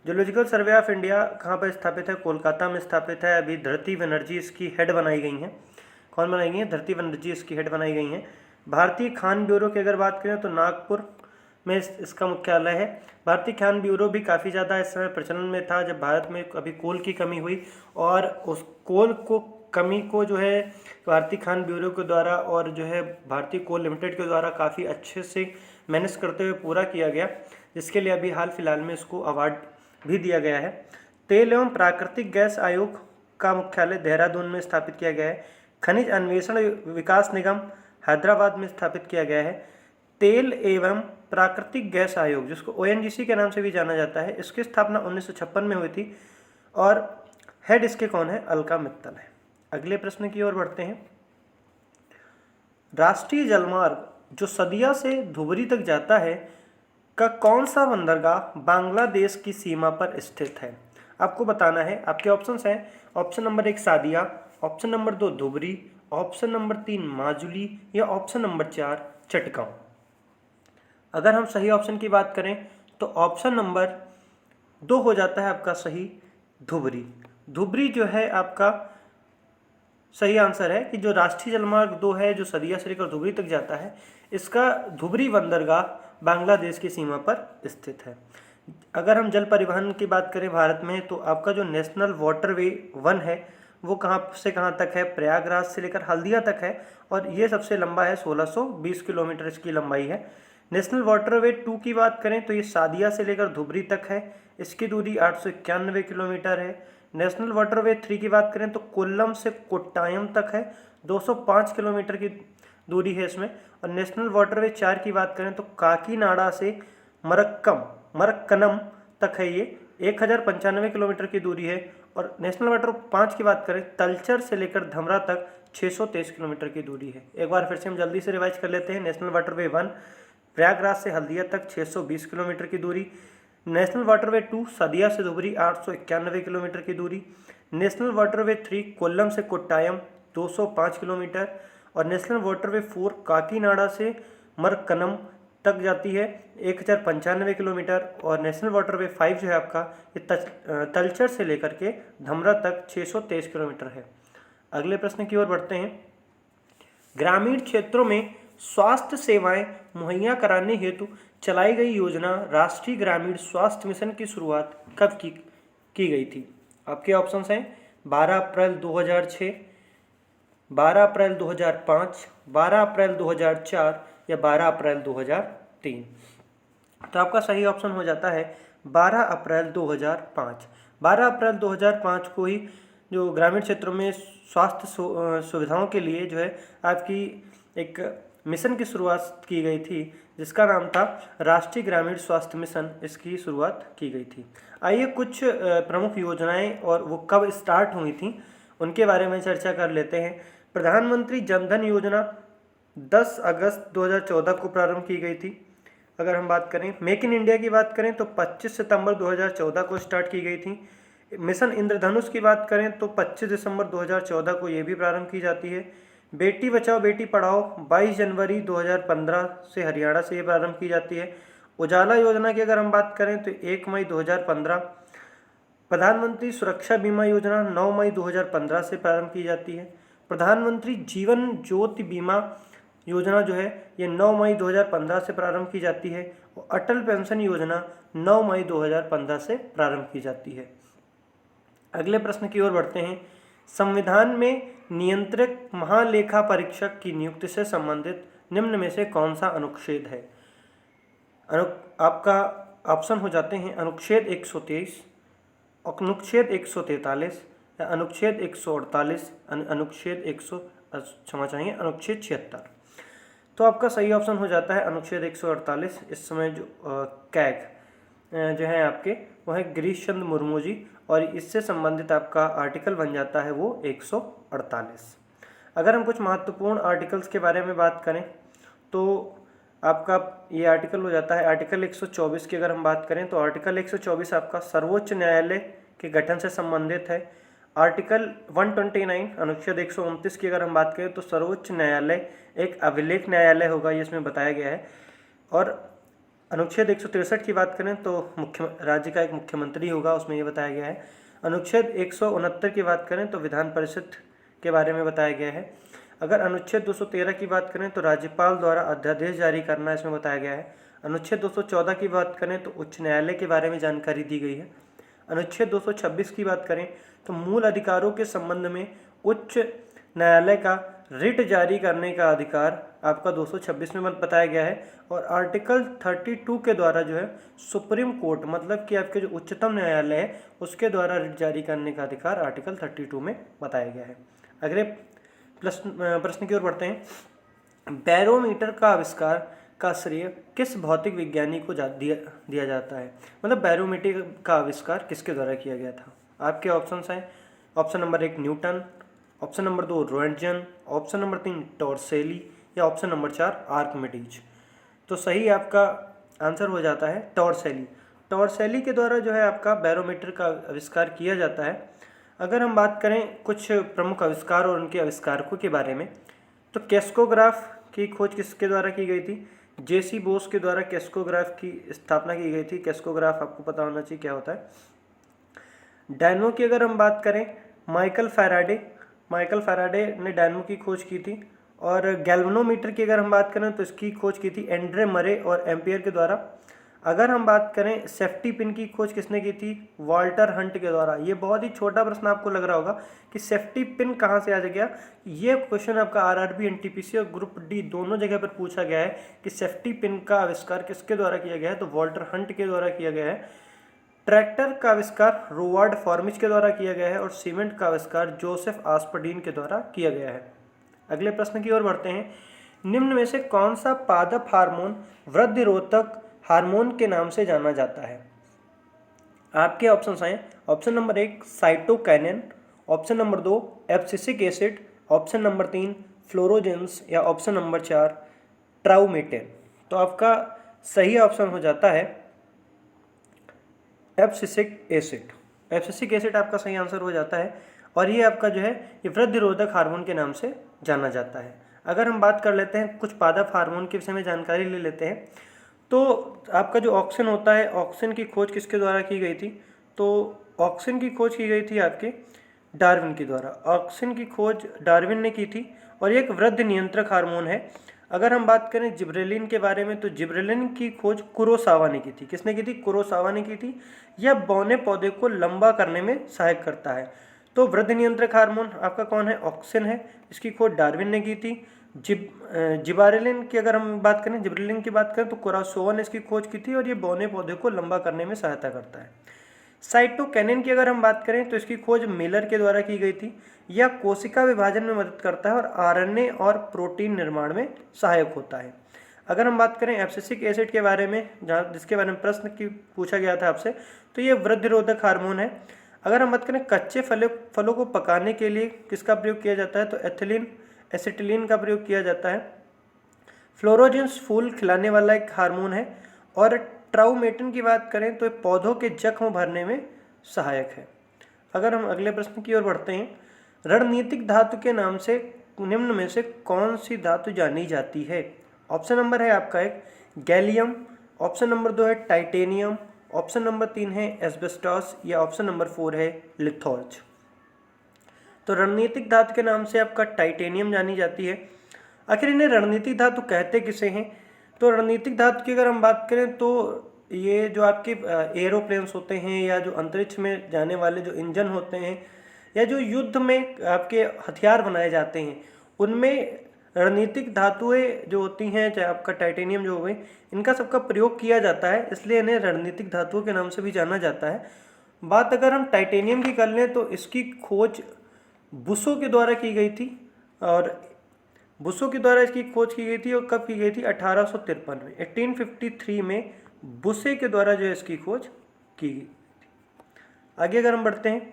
Zoological survey of India कहाँ पर स्थापित है? कोलकाता में स्थापित है। अभी धरती बनर्जी इसकी हेड बनाई गई हैं। कौन बनाई गई है? धरती बनर्जी इसकी हेड बनाई गई हैं। भारतीय खान ब्यूरो की अगर बात करें तो नागपुर में इसका मुख्यालय है। भारतीय खान ब्यूरो भी काफ़ी ज़्यादा इस समय प्रचलन में था जब भारत में अभी कोल की कमी हुई, और उस कोल को कमी को जो है भारतीय खान ब्यूरो के द्वारा और जो है भारतीय कोल लिमिटेड के द्वारा काफ़ी अच्छे से मैनेज करते हुए पूरा किया गया, जिसके लिए अभी हाल फिलहाल में इसको अवार्ड भी दिया गया है। तेल एवं प्राकृतिक गैस आयोग का मुख्यालय देहरादून में स्थापित किया गया है। खनिज अन्वेषण विकास निगम हैदराबाद में स्थापित किया गया है। तेल एवं प्राकृतिक गैस आयोग, जिसको ONGC के नाम से भी जाना जाता है, इसकी स्थापना 1956 में हुई थी और हेड इसके कौन है? अलका मित्तल है। अगले प्रश्न की ओर बढ़ते हैं। राष्ट्रीय जलमार्ग जो सदिया से धुबरी तक जाता है का कौन सा बंदरगाह बांग्लादेश की सीमा पर स्थित है? आपको बताना है। आपके ऑप्शंस हैं। Option number 1 Sadia, option number 2 Dhubri, option number 3 Majuli, या ऑप्शन नंबर 4 चटगांव। अगर हम सही ऑप्शन की बात करें तो ऑप्शन नंबर 2 हो जाता है आपका सही, धुबरी। धुबरी जो है आपका सही आंसर है कि जो राष्ट्रीय जलमार्ग 2 है जो सदिया से लेकर धुबरी तक जाता है, इसका धुबरी बंदरगाह बांग्लादेश की सीमा पर स्थित है। अगर हम जल परिवहन की बात करें भारत में तो आपका जो नेशनल वाटरवे 1 है वो कहाँ से कहाँ तक है? प्रयागराज से लेकर हल्दिया तक है, और ये सबसे लंबा है, 1620 किलोमीटर इसकी लंबाई है। नेशनल वाटरवे 2 की बात करें तो ये सादिया से लेकर धुबरी तक है, इसकी दूरी 891 किलोमीटर है। नेशनल वाटरवे 3 की बात करें तो कोल्लम से कोट्टायम तक है, 205 किलोमीटर की दूरी है इसमें। और नेशनल वाटरवे 4 की बात करें तो काकीनाडा से मरक्कनम तक है, ये 1095 किलोमीटर की दूरी है। और नेशनल वाटर 5 की बात करें तलचर से लेकर धमरा तक 623 किलोमीटर की दूरी है। एक बार फिर से हम जल्दी से रिवाइज कर लेते हैं। नेशनल वाटरवे 1 प्रयागराज से हल्दिया तक 620 किलोमीटर की दूरी, नेशनल वाटरवे 2 सदिया से धुबरी 891 किलोमीटर की दूरी, नेशनल वाटरवे 3 कोल्लम से कोट्टायम 205 किलोमीटर, और नेशनल वाटरवे 4 काकीनाडा से मरकनम तक जाती है 1095 किलोमीटर, और नेशनल वाटरवे 5 जो है आपका ये तलचर से लेकर के धमरा तक 623 किलोमीटर है। अगले प्रश्न की ओर बढ़ते हैं। ग्रामीण क्षेत्रों में स्वास्थ्य सेवाएं मुहैया कराने हेतु चलाई गई योजना राष्ट्रीय ग्रामीण स्वास्थ्य मिशन की शुरुआत कब की गई थी? आपके ऑप्शंस हैं 12 अप्रैल 2006, 12 अप्रैल 2005, 12 अप्रैल 2004 या 12 अप्रैल 2003। तो आपका सही ऑप्शन हो जाता है 12 अप्रैल 2005। 12 अप्रैल 2005 को ही जो ग्रामीण क्षेत्रों में स्वास्थ्य सुविधाओं के लिए जो है आपकी एक मिशन की शुरुआत की गई थी, जिसका नाम था राष्ट्रीय ग्रामीण स्वास्थ्य मिशन। इसकी शुरुआत की गई थी। आइए कुछ प्रमुख योजनाएं और वो कब स्टार्ट हुई थी उनके बारे में चर्चा कर लेते हैं। प्रधानमंत्री जनधन योजना 10 अगस्त 2014 को प्रारंभ की गई थी। अगर हम बात करें मेक इन इंडिया की बात करें तो 25 सितंबर 2014 को स्टार्ट की गई थी। मिशन इंद्रधनुष की बात करें तो 25 दिसंबर 2014 को ये भी प्रारंभ की जाती है। बेटी बचाओ बेटी पढ़ाओ 22 जनवरी 2015 से हरियाणा से ये प्रारंभ की जाती है। उजाला योजना की अगर हम बात करें तो 1 मई 2015। प्रधानमंत्री सुरक्षा बीमा योजना 9 मई 2015 से प्रारंभ की जाती है। प्रधानमंत्री जीवन ज्योति बीमा योजना जो है ये 9 मई 2015 से प्रारंभ की जाती है, और अटल पेंशन योजना 9 मई 2015 से प्रारंभ की जाती है। अगले प्रश्न की ओर बढ़ते हैं। संविधान में नियंत्रक महालेखा परीक्षक की नियुक्ति से संबंधित निम्न में से कौन सा अनुच्छेद है? आपका ऑप्शन हो जाते हैं अनुच्छेद 123, अनुच्छेद 143 या अनुच्छेद 148, अनुच्छेद 76। तो आपका सही ऑप्शन हो जाता है अनुच्छेद 148। इस समय जो कैग जो है आपके वो है गिरीश चंद्र मुर्मू जी, और इससे संबंधित आपका आर्टिकल बन जाता है वो 148। अगर हम कुछ महत्वपूर्ण आर्टिकल्स के बारे में बात करें तो आपका ये आर्टिकल हो जाता है आर्टिकल 124 की। अगर हम बात करें तो आर्टिकल 124 आपका सर्वोच्च न्यायालय के गठन से संबंधित है। आर्टिकल 129 अनुच्छेद 129 की अगर हम बात करें तो सर्वोच्च न्यायालय एक अभिलेख न्यायालय होगा, ये इसमें बताया गया है। और अनुच्छेद 163 की बात करें तो राज्य का एक मुख्यमंत्री होगा, उसमें ये बताया गया है। अनुच्छेद 169 की बात करें तो विधान परिषद के बारे में बताया गया है। अगर अनुच्छेद 213 की बात करें तो राज्यपाल द्वारा अध्यादेश जारी करना इसमें बताया गया है। अनुच्छेद 214 की बात करें तो उच्च न्यायालय के बारे में जानकारी दी गई है। अनुच्छेद 226 की बात करें तो मूल अधिकारों के संबंध में उच्च न्यायालय का रिट जारी करने का अधिकार आपका 226 में बताया गया है। और आर्टिकल 32 के द्वारा जो है सुप्रीम कोर्ट मतलब कि आपके जो उच्चतम न्यायालय है उसके द्वारा रिट जारी करने का अधिकार आर्टिकल 32 में बताया गया है। अगले प्रश्न की ओर बढ़ते हैं। बैरोमीटर का आविष्कार का श्रेय किस भौतिक विज्ञानी को दिया जाता है? मतलब बैरोमीटर का आविष्कार किसके द्वारा किया गया था? आपके ऑप्शंस हैं option number 1 Newton, option number 2 Roentgen, option number 3 टॉर्सेली या ऑप्शन नंबर 4 आर्किमिडीज। तो सही आपका आंसर हो जाता है टॉर्सेली। टॉर्सेली के द्वारा जो है आपका बैरोमीटर का आविष्कार किया जाता है। अगर हम बात करें कुछ प्रमुख आविष्कार और उनके आविष्कारकों के बारे में तो कैस्कोग्राफ की खोज किसके द्वारा की गई थी? जेसी बोस के द्वारा कैस्कोग्राफ की स्थापना की गई थी। कैस्कोग्राफ आपको पता होना चाहिए क्या होता है। डायनमो की अगर हम बात करें माइकल फैराडे ने डायनमो की खोज की थी। और गैल्वेनोमीटर की अगर हम बात करें तो इसकी खोज की थी एंड्रे मरे और एम्पियर के द्वारा। अगर हम बात करें सेफ्टी पिन की खोज किसने की थी? वाल्टर हंट के द्वारा। ये बहुत ही छोटा प्रश्न आपको लग रहा होगा कि सेफ्टी पिन कहाँ से आ गया। ये क्वेश्चन आपका आरआरबी एनटीपीसी और ग्रुप डी दोनों जगह पर पूछा गया है कि सेफ्टी पिन का आविष्कार किसके द्वारा किया गया है, तो वाल्टर हंट के द्वारा किया गया है। ट्रैक्टर का आविष्कार रोवार्ड फॉर्मिच के द्वारा किया गया है और सीमेंट का आविष्कार जोसेफ आस्पर्डीन के द्वारा किया गया है। अगले प्रश्न की ओर बढ़ते हैं। निम्न में से कौन सा पादप हार्मोन वृद्धिरोधक हार्मोन के नाम से जाना जाता है? आपके ऑप्शंस हैं option number 1 cytokinin, option number 2 abscisic acid, option number 3 फ्लोरोजेंस या ऑप्शन नंबर 4 ट्राउमेटिन। तो आपका सही ऑप्शन हो जाता है एब्सिसिक एसिड। एब्सिसिक एसिड आपका सही आंसर हो जाता है और ये आपका जो है ये वृद्धिरोधक हार्मोन के नाम से जाना जाता है। अगर हम बात कर लेते हैं कुछ पादप हार्मोन के विषय में जानकारी ले लेते हैं, तो आपका जो ऑक्सिन होता है, ऑक्सिन की खोज किसके द्वारा की गई थी? तो ऑक्सिन की खोज की गई थी आपके डार्विन के द्वारा। ऑक्सिन की खोज डार्विन ने की थी और ये एक वृद्धि नियंत्रक हार्मोन है। अगर हम बात करें जिब्रेलिन के बारे में, तो जिब्रेलिन की खोज कुरोसावा ने की थी। किसने की थी? कुरोसावा ने की थी। यह बौने पौधे को लंबा करने में सहायक करता है। तो वृद्धि नियंत्रक हार्मोन आपका कौन है? ऑक्सिन है। इसकी खोज डार्विन ने की थी। जिबारेलिन की अगर हम बात करें, जिब्रेलिन की बात करें, तो कुरोसावा ने इसकी खोज की थी और ये बौने पौधे को लंबा करने में सहायता करता है। साइटोकिनिन की अगर हम बात करें तो इसकी खोज मिलर के द्वारा की गई थी। यह कोशिका विभाजन में मदद करता है और आरएनए और प्रोटीन निर्माण में सहायक होता है। अगर हम बात करें एब्सिसिक एसिड के बारे में, जहाँ जिसके बारे में प्रश्न की पूछा गया था आपसे, तो ये वृद्धिरोधक हार्मोन है। अगर हम बात करें कच्चे फलों को पकाने के लिए किसका प्रयोग किया जाता है, तो एथिलीन एसिटिलीन का प्रयोग किया जाता है। फ्लोरोजेंस फूल खिलाने वाला एक हार्मोन है। और ट्राउमेटिन की बात करें तो पौधों के जख्म भरने में सहायक है। अगर हम अगले प्रश्न की ओर बढ़ते हैं, रणनीतिक धातु के नाम से निम्न में से कौन सी धातु जानी जाती है? ऑप्शन नंबर है आपका एक गैलियम, ऑप्शन नंबर 2 है टाइटेनियम, ऑप्शन नंबर 3 है एस्बेस्टॉस, या ऑप्शन नंबर 4 है लिथोर्ज। तो रणनीतिक धातु के नाम से आपका टाइटेनियम जानी जाती है। आखिर इन्हें रणनीतिक धातु कहते किसे हैं? तो रणनीतिक धातु की अगर हम बात करें तो ये जो आपके एरोप्लेन्स होते हैं या जो अंतरिक्ष में जाने वाले जो इंजन होते हैं या जो युद्ध में आपके हथियार बनाए जाते हैं, उनमें रणनीतिक धातुएं जो होती हैं, चाहे आपका टाइटेनियम जो हो गई, इनका सबका प्रयोग किया जाता है, इसलिए इन्हें रणनीतिक धातुओं के नाम से भी जाना जाता है। बात अगर हम टाइटेनियम की कर लें तो इसकी खोज बुशो के द्वारा की गई थी और बुशो के द्वारा इसकी खोज की गई थी। और कब की गई थी? 1853 में, 1853 में बुशे के द्वारा जो है इसकी खोज की गई थी। आगे अगर हम बढ़ते हैं,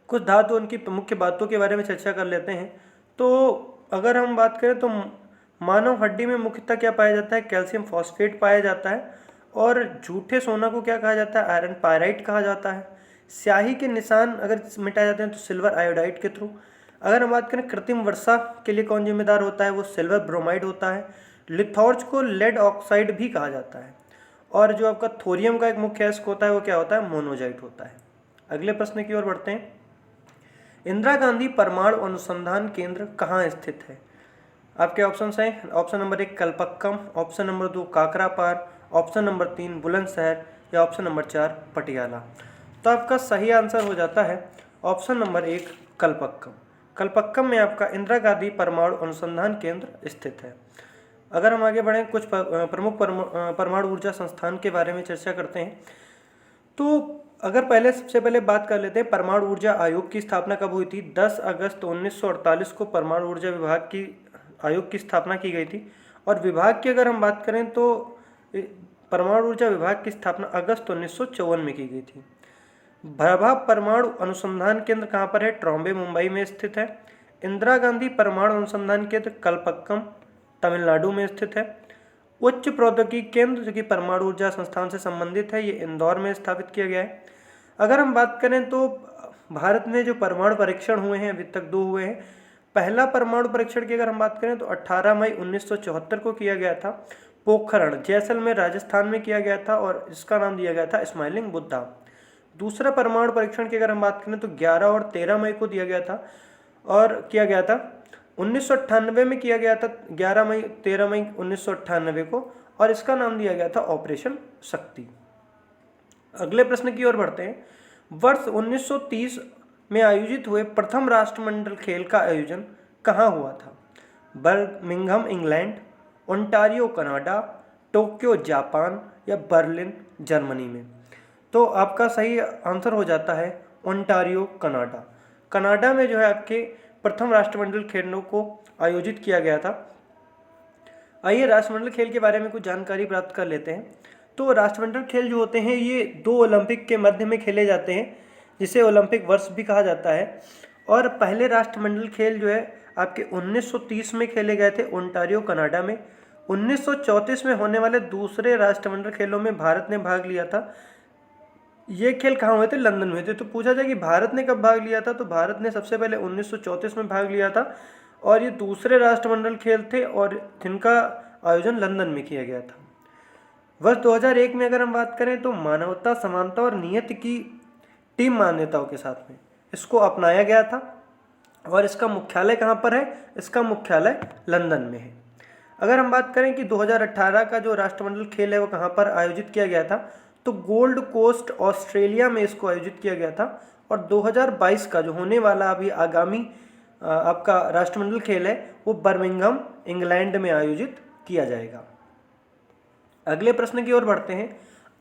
कुछ धातु उनकी मुख्य बातों के बारे में चर्चा कर लेते हैं। तो अगर हम बात करें तो मानव हड्डी में मुख्यतः क्या पाया जाता है? कैल्शियम फॉस्फेट पाया जाता है। और झूठे सोना को क्या कहा जाता है? आयरन पायराइट कहा जाता है। स्याही के निशान अगर मिटाए जाते हैं तो सिल्वर आयोडाइड के थ्रू। अगर हम बात करें कृत्रिम वर्षा के लिए कौन जिम्मेदार होता है? वो सिल्वर ब्रोमाइड होता है। लिथोर्ज को लेड ऑक्साइड भी कहा जाता है। और जो आपका थोरियम का एक मुख्य अयस्क होता है वो क्या होता है? मोनोजाइट होता है। अगले प्रश्न की ओर बढ़ते हैं, इंदिरा गांधी परमाणु अनुसंधान केंद्र कहाँ स्थित है? आपके ऑप्शन हैं, option number 1 Kalpakkam, option number 2 Kakrapar, option number 3 Bulandshahr, या ऑप्शन नंबर 4 पटियाला। तो आपका सही आंसर हो जाता है ऑप्शन नंबर 1 कलपक्कम। कलपक्कम में आपका इंदिरा गांधी परमाणु अनुसंधान केंद्र स्थित है। अगर हम आगे बढ़ें, कुछ प्रमुख परमाणु ऊर्जा संस्थान के बारे में चर्चा करते हैं। तो अगर सबसे पहले बात कर लेते हैं परमाणु ऊर्जा आयोग की स्थापना कब हुई थी? 10 अगस्त 1948 को परमाणु ऊर्जा विभाग की आयोग की स्थापना की गई थी। और विभाग की अगर हम बात करें तो परमाणु ऊर्जा विभाग की स्थापना अगस्त 1954 में की गई थी। भाभा परमाणु अनुसंधान केंद्र कहाँ पर है? ट्रॉम्बे मुंबई में स्थित है। इंदिरा गांधी परमाणु अनुसंधान केंद्र कलपक्कम तमिलनाडु में स्थित है। उच्च प्रौद्योगिकी केंद्र जो कि परमाणु ऊर्जा संस्थान से संबंधित है, ये इंदौर में स्थापित किया गया है। अगर हम बात करें तो भारत में जो परमाणु परीक्षण हुए हैं अभी तक 2 हुए हैं। पहला परमाणु परीक्षण की अगर हम बात करें तो 18 मई 1974 को किया गया था। पोखरण जैसलमेर राजस्थान में किया गया था और इसका नाम दिया गया था स्माइलिंग बुद्धा। दूसरा परमाणु परीक्षण की अगर हम बात करें तो 11 और 13 मई को दिया गया था और किया गया था 1998 में किया गया था, 11 मई 13 मई 1998 को, और इसका नाम दिया गया था ऑपरेशन शक्ति। अगले प्रश्न की ओर बढ़ते हैं, वर्ष 1930 में आयोजित हुए प्रथम राष्ट्रमंडल खेल का आयोजन कहाँ हुआ था? Birmingham England, Ontario Canada, Tokyo Japan, या बर्लिन जर्मनी में। तो आपका सही आंसर हो जाता है ओंटारियो कनाडा। कनाडा में जो है आपके प्रथम राष्ट्रमंडल खेलों को आयोजित किया गया था। आइए राष्ट्रमंडल खेल के बारे में कुछ जानकारी प्राप्त कर लेते हैं। तो राष्ट्रमंडल खेल जो होते हैं ये 2 ओलंपिक के मध्य में खेले जाते हैं, जिसे ओलंपिक वर्ष भी कहा जाता है। और पहले राष्ट्रमंडल खेल जो है आपके 1930 में खेले गए थे ओंटारियो कनाडा में। 1934 में होने वाले दूसरे राष्ट्रमंडल खेलों में भारत ने भाग लिया था। ये खेल कहाँ हुए थे? लंदन में हुए थे। तो पूछा जाए कि भारत ने कब भाग लिया था, तो भारत ने सबसे पहले 1934 में भाग लिया था और ये दूसरे राष्ट्रमंडल खेल थे और जिनका आयोजन लंदन में किया गया था। वर्ष 2001 में अगर हम बात करें तो मानवता, समानता और नियति की टीम मान्यताओं के साथ में इसको अपनाया गया था और इसका मुख्यालय कहाँ पर है? इसका मुख्यालय लंदन में है। अगर हम बात करें कि 2018 का जो राष्ट्रमंडल खेल है वो कहाँ पर आयोजित किया गया था, तो गोल्ड कोस्ट ऑस्ट्रेलिया में इसको आयोजित किया गया था और 2022 का जो होने वाला अभी आगामी आपका राष्ट्रमंडल खेल है वो बर्मिंघम इंग्लैंड में आयोजित किया जाएगा। अगले प्रश्न की ओर बढ़ते हैं।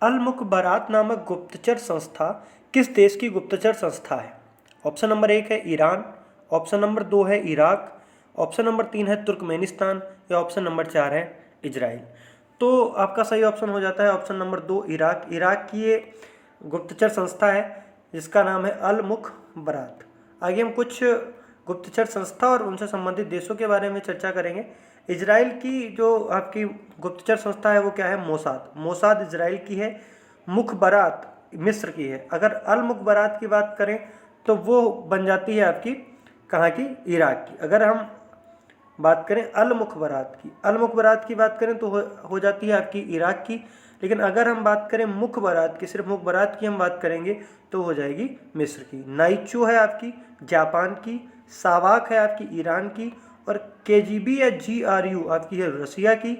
अल मुखबरात नामक गुप्तचर संस्था किस देश की गुप्तचर संस्था है? ऑप्शन नंबर 1 है ईरान, ऑप्शन नंबर 2 है इराक, ऑप्शन नंबर 3 है तुर्कमेनिस्तान या ऑप्शन नंबर 4 है इजराइल। तो आपका सही ऑप्शन हो जाता है ऑप्शन नंबर 2 इराक। इराक की ये गुप्तचर संस्था है जिसका नाम है अल मुखबरात। आगे हम कुछ गुप्तचर संस्था और उनसे संबंधित देशों के बारे में चर्चा करेंगे। इजराइल की जो आपकी गुप्तचर संस्था है वो क्या है? मोसाद। मोसाद इजराइल की है। मुखबरात मिस्र की है। अगर अल मुखबरात की बात करें तो वो बन जाती है आपकी कहाँ की? इराक की। अगर हम बात करें अल मुखबरात की बात करें तो हो जाती है आपकी इराक की। लेकिन अगर हम बात करें मुखबरात की, सिर्फ मुखबरात की हम बात करेंगे तो हो जाएगी मिस्र की। नाइचो है आपकी जापान की, सावाक है आपकी ईरान की और केजीबी या जीआरयू आपकी है रसिया की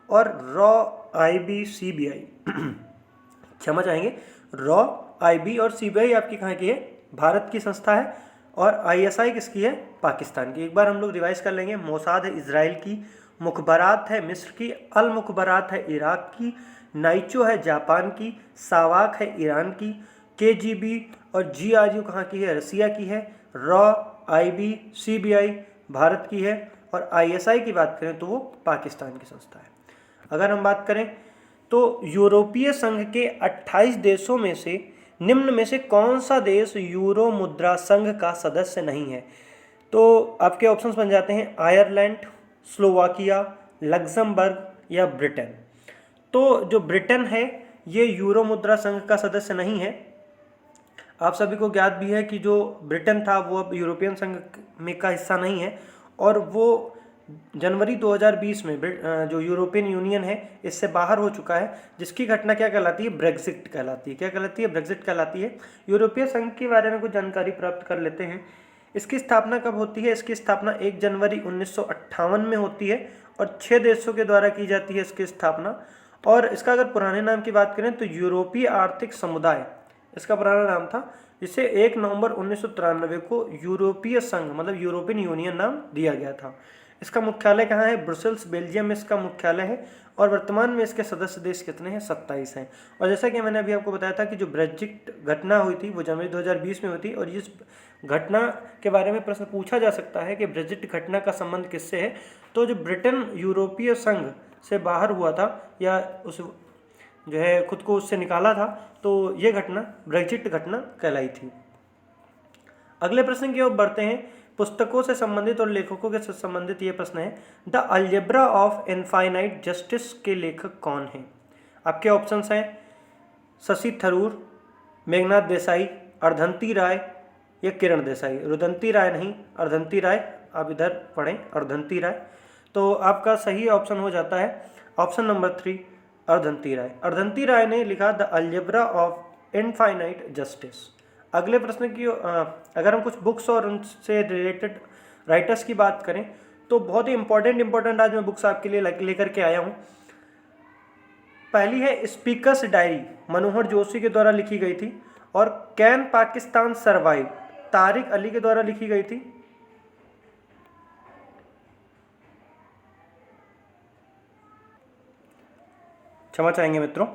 और रॉ आईबी सीबीआई क्षमा चाहेंगे, रॉ आईबी और सीबीआई आपकी कहाँ की है? भारत की संस्था है और आईएसआई किसकी है? पाकिस्तान की। एक बार हम लोग रिवाइज कर लेंगे। मोसाद है इजराइल की, मुखबरात है मिस्र की, अल मुखबरात है इराक की, नाइचो है जापान की, सावाक है ईरान की, केजीबी और जीआरयू कहाँ की है? रसिया की है, रॉ आईबी सीबीआई भारत की है और आईएसआई की बात करें तो वो पाकिस्तान की संस्था है। अगर हम बात करें तो यूरोपीय संघ के 28 देशों में से निम्न में से कौन सा देश यूरो मुद्रा संघ का सदस्य नहीं है? तो आपके ऑप्शंस बन जाते हैं आयरलैंड, स्लोवाकिया, लग्जमबर्ग या ब्रिटेन। तो जो ब्रिटेन है ये यूरो मुद्रा संघ का सदस्य नहीं है। आप सभी को ज्ञात भी है कि जो ब्रिटेन था वो अब यूरोपियन संघ में का हिस्सा नहीं है और वो जनवरी 2020 में जो यूरोपियन यूनियन है इससे बाहर हो चुका है, जिसकी घटना क्या कहलाती है? ब्रेग्जिट कहलाती है। क्या कहलाती है? ब्रेग्जिट कहलाती है। यूरोपीय संघ के बारे में कुछ जानकारी प्राप्त कर लेते हैं। इसकी स्थापना कब होती है? इसकी स्थापना 1 जनवरी 1958 में होती है और 6 देशों के द्वारा की जाती है इसकी स्थापना। और इसका अगर पुराने नाम की बात करें तो यूरोपीय आर्थिक समुदाय इसका पुराना नाम था, जिसे 1 नवंबर 1993 को यूरोपीय संघ मतलब यूरोपियन यूनियन नाम दिया गया था। इसका मुख्यालय कहाँ है? ब्रुसेल्स बेल्जियम में इसका मुख्यालय है और वर्तमान में इसके सदस्य देश कितने हैं? 27 हैं। और जैसा कि मैंने अभी आपको बताया था कि जो ब्रेग्जिट घटना हुई थी वो जनवरी 2020 में हुई थी और इस घटना के बारे में प्रश्न पूछा जा सकता है कि ब्रेग्जिट घटना का संबंध किससे है? तो जो ब्रिटेन यूरोपीय संघ से बाहर हुआ था या उस जो है खुद को उससे निकाला था, तो ये घटना ब्रेग्जिट घटना कहलाई थी। अगले प्रश्न की ओर बढ़ते हैं। पुस्तकों से संबंधित और लेखकों के से संबंधित ये प्रश्न है। The algebra of infinite justice के लेखक कौन हैं? आपके ऑप्शंस हैं शशि थरूर, मेघनाथ देसाई, अर्धंती राय या किरण देसाई। रुदंती राय नहीं, अर्धंती राय। आप इधर पढ़ें अर्धंती राय। तो आपका सही ऑप्शन हो जाता है ऑप्शन नंबर 3 अर्धंती राय। अर्धंती राय ने लिखा the algebra of infinite justice. अगले प्रश्न की अगर हम कुछ बुक्स और उनसे रिलेटेड राइटर्स की बात करें तो बहुत ही इंपॉर्टेंट आज मैं बुक्स आपके लिए लेकर के आया हूँ। पहली है स्पीकर्स डायरी, मनोहर जोशी के द्वारा लिखी गई थी और कैन पाकिस्तान सर्वाइव, तारिक अली के द्वारा लिखी गई थी। क्षमा चाहेंगे मित्रों।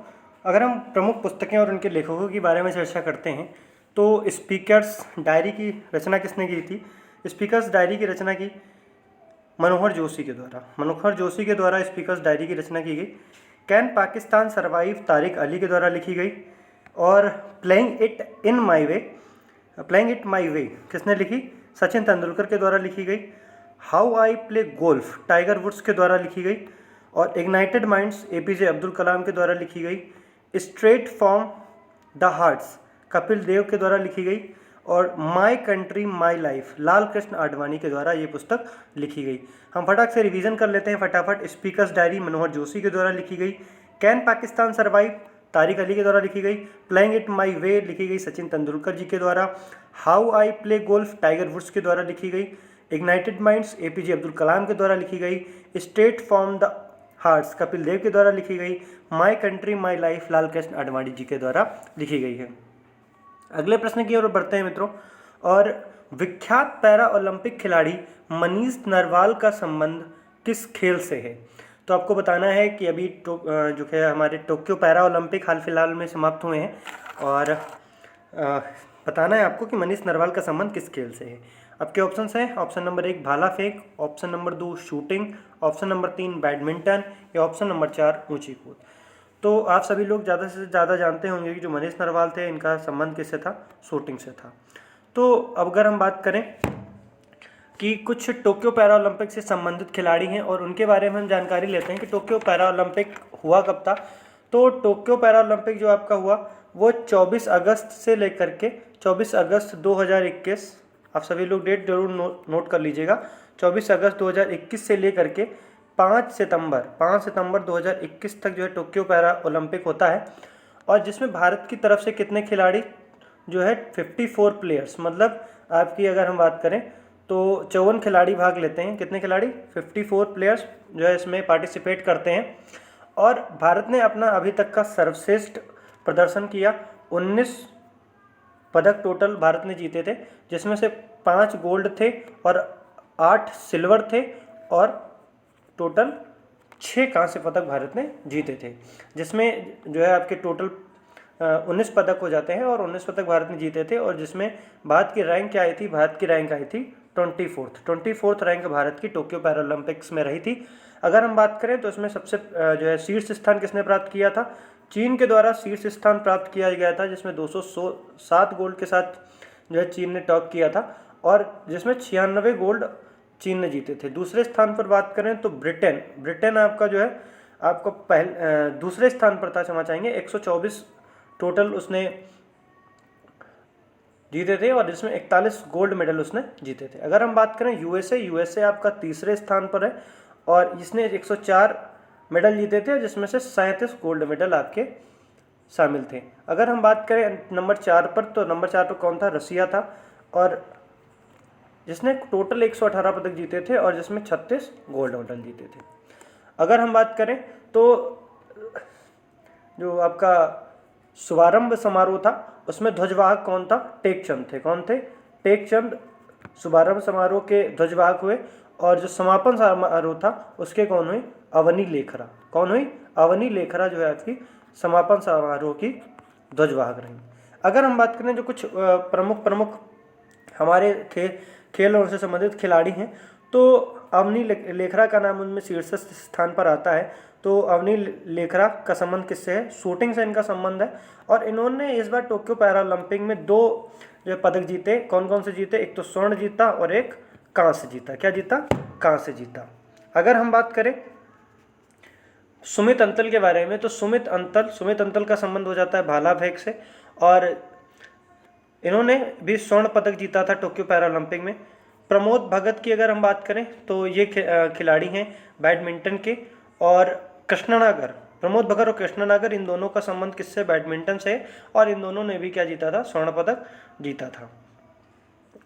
अगर हम प्रमुख पुस्तकें और उनके लेखकों के बारे में चर्चा करते हैं तो स्पीकर्स डायरी की रचना किसने की थी? स्पीकर्स डायरी की रचना की मनोहर जोशी के द्वारा। मनोहर जोशी के द्वारा स्पीकर्स डायरी की रचना की गई। कैन पाकिस्तान सर्वाइव तारिक अली के द्वारा लिखी गई और प्लेइंग इट माई वे किसने लिखी? सचिन तेंदुलकर के द्वारा लिखी गई। How I play golf Tiger Woods के द्वारा लिखी गई और ignited minds APJ Abdul Kalam के द्वारा लिखी गई। Straight from the hearts Kapil Dev के द्वारा लिखी गई, और my country my life Lal Krishna Advani के द्वारा ये पुस्तक लिखी गई। हम फटाक से रिवीजन कर लेते हैं फटाफट। स्पीकर्स डायरी मनोहर जोशी के द्वारा लिखी गई। कैन पाकिस्तान सर्वाइव तारिक अली के द्वारा लिखी गई। प्लेइंग इट माई वे लिखी गई सचिन तेंदुलकर जी के द्वारा। How I play golf Tiger Woods के द्वारा लिखी गई। Ignited minds APJ Abdul Kalam के द्वारा लिखी गई। Straight from the hearts Kapil Dev के द्वारा लिखी गई। My country my life Lal Krishna Advani ji के द्वारा लिखी गई है। अगले प्रश्न की ओर बढ़ते हैं मित्रों। और विख्यात पैरा ओलंपिक खिलाड़ी मनीष नरवाल का संबंध किस खेल से है? तो आपको बताना है कि अभी जो है हमारे टोक्यो पैरा ओलंपिक हाल फिलहाल में समाप्त हुए हैं, और बताना है आपको कि मनीष नरवाल का संबंध किस खेल से है। आपके ऑप्शंस हैं, ऑप्शन नंबर 1 भाला फेंक, option number 2 shooting, option number 3 badminton, या ऑप्शन नंबर 4 ऊंची कूद। तो आप सभी लोग ज़्यादा से ज़्यादा जानते होंगे कि जो मनीष नरवाल थे इनका संबंध किससे था? शूटिंग से था। तो अब अगर हम बात करें कि कुछ टोक्यो पैरा ओलंपिक से संबंधित खिलाड़ी हैं और उनके बारे में हम जानकारी लेते हैं कि टोक्यो पैरा ओलंपिक हुआ कब था। तो टोक्यो पैरा ओलंपिक जो आपका हुआ वो 24 अगस्त से लेकर के 24 अगस्त 2021, आप सभी लोग डेट जरूर नोट कर लीजिएगा। 24 अगस्त 2021 से लेकर के 5 सितंबर 2021 तक जो है टोक्यो पैरा ओलंपिक होता है, और जिसमें भारत की तरफ से कितने खिलाड़ी जो है 54 प्लेयर्स, मतलब आपकी अगर हम बात करें तो 54 खिलाड़ी भाग लेते हैं। कितने खिलाड़ी? 54 प्लेयर्स जो है इसमें पार्टिसिपेट करते हैं। और भारत ने अपना अभी तक का सर्वश्रेष्ठ प्रदर्शन किया। 19 पदक टोटल भारत ने जीते थे, जिसमें से 5 गोल्ड थे और 8 सिल्वर थे, और टोटल 6 कांस्य पदक भारत ने जीते थे, जिसमें जो है आपके टोटल 19 पदक हो जाते हैं, और 19 पदक भारत ने जीते थे। और जिसमें भारत की रैंक क्या आई थी? भारत की रैंक आई थी 24th रैंक भारत की टोक्यो पैरा ओलंपिक्स में रही थी। अगर हम बात करें तो इसमें सबसे जो है शीर्ष स्थान किसने प्राप्त किया था? चीन के द्वारा शीर्ष स्थान प्राप्त किया गया था, जिसमें 207 गोल्ड के साथ जो है चीन ने टॉप किया था, और जिसमें 96 गोल्ड चीन ने जीते थे। दूसरे स्थान पर बात करें तो ब्रिटेन आपका जो है आपको दूसरे स्थान पर था, क्षमा चाहेंगे। 124 टोटल उसने जीते थे, और जिसमें 41 गोल्ड मेडल उसने जीते थे। अगर हम बात करें यूएसए आपका तीसरे स्थान पर है, और इसने 104 मेडल जीते थे, जिसमें से 37 गोल्ड मेडल आपके शामिल थे। अगर हम बात करें नंबर 4 पर, तो नंबर 4 पर कौन था? रसिया था, और जिसने टोटल 118 पदक जीते थे, और जिसमें 36 गोल्ड मेडल जीते थे। अगर हम बात करें तो जो आपका शुभारंभ समारोह था उसमें ध्वजवाहक कौन था? टेकचंद थे। कौन थे? टेकचंद शुभारंभ समारोह के ध्वजवाहक हुए, और जो समापन समारोह था उसके कौन हुई? अवनी लेखरा। कौन हुई? अवनी लेखरा जो है आपकी समापन समारोह की ध्वजवाहक रही। अगर हम बात करें जो कुछ प्रमुख हमारे खेल और उनसे संबंधित खिलाड़ी हैं, तो अवनी लेखरा का नाम उनमें शीर्ष स्थान पर आता है। तो अवनी लेखरा का संबंध किससे है? शूटिंग से इनका संबंध है, और इन्होंने इस बार टोक्यो पैरा ओलंपिक में 2 जो पदक जीते। कौन कौन से जीते? एक तो स्वर्ण जीता और एक कांस्य जीता। क्या जीता? कांस्य जीता। अगर हम बात करें सुमित अंतल के बारे में, तो सुमित अंतल का संबंध हो जाता है भाला फेंक से, और इन्होंने भी स्वर्ण पदक जीता था टोक्यो पैरा ओलंपिक में। प्रमोद भगत की अगर हम बात करें तो ये खिलाड़ी हैं बैडमिंटन के, और कृष्णनागर, प्रमोद भगत और कृष्णनागर, इन दोनों का संबंध किससे? बैडमिंटन से, और इन दोनों ने भी क्या जीता था? स्वर्ण पदक जीता था।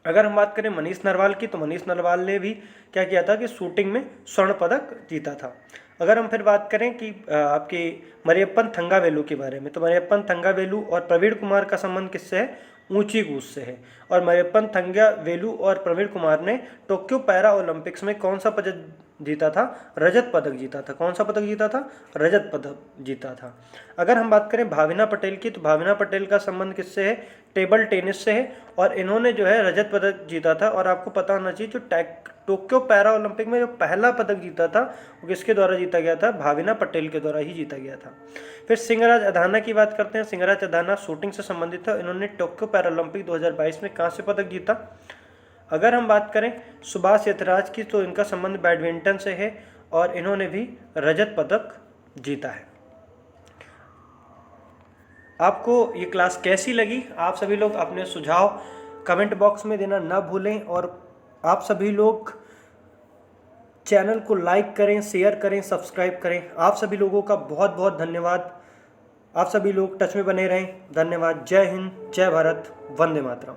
अगर हम बात करें मनीष नरवाल की, तो मनीष नरवाल ने भी क्या किया था कि शूटिंग में स्वर्ण पदक जीता था। अगर हम फिर बात करें कि आपके मरियप्पन थंगावेलु के बारे में, तो मरियप्पन थंगावेलु और प्रवीण कुमार का संबंध किससे है? ऊंची कूद से है। और मरियप्पन थंगावेलु और प्रवीण कुमार ने टोक्यो पैरा ओलंपिक्स में कौन सा पदक जीता था? रजत पदक जीता था। कौन सा पदक जीता था? रजत पदक जीता था। अगर हम बात करें भाविना पटेल की, तो भाविना पटेल का संबंध किससे है? टेबल टेनिस से है, और इन्होंने जो है रजत पदक जीता था। और आपको पता होना चाहिए जो टोक्यो पैरा ओलंपिक में जो पहला पदक जीता था वो किसके द्वारा जीता गया था? भाविना पटेल के द्वारा ही जीता गया था। फिर सिंहराज अधाना की बात करते हैं। सिंहराज अधाना शूटिंग से संबंधित था। इन्होंने टोक्यो पैरा ओलंपिक 2022 में कांस्य पदक जीता। अगर हम बात करें सुभाष यतराज की, तो इनका संबंध बैडमिंटन से है, और इन्होंने भी रजत पदक जीता है। आपको ये क्लास कैसी लगी, आप सभी लोग अपने सुझाव कमेंट बॉक्स में देना ना भूलें। और आप सभी लोग चैनल को लाइक करें, शेयर करें, सब्सक्राइब करें। आप सभी लोगों का बहुत बहुत धन्यवाद। आप सभी लोग टच में बने रहें। धन्यवाद। जय हिंद, जय भारत, वंदे मातरम।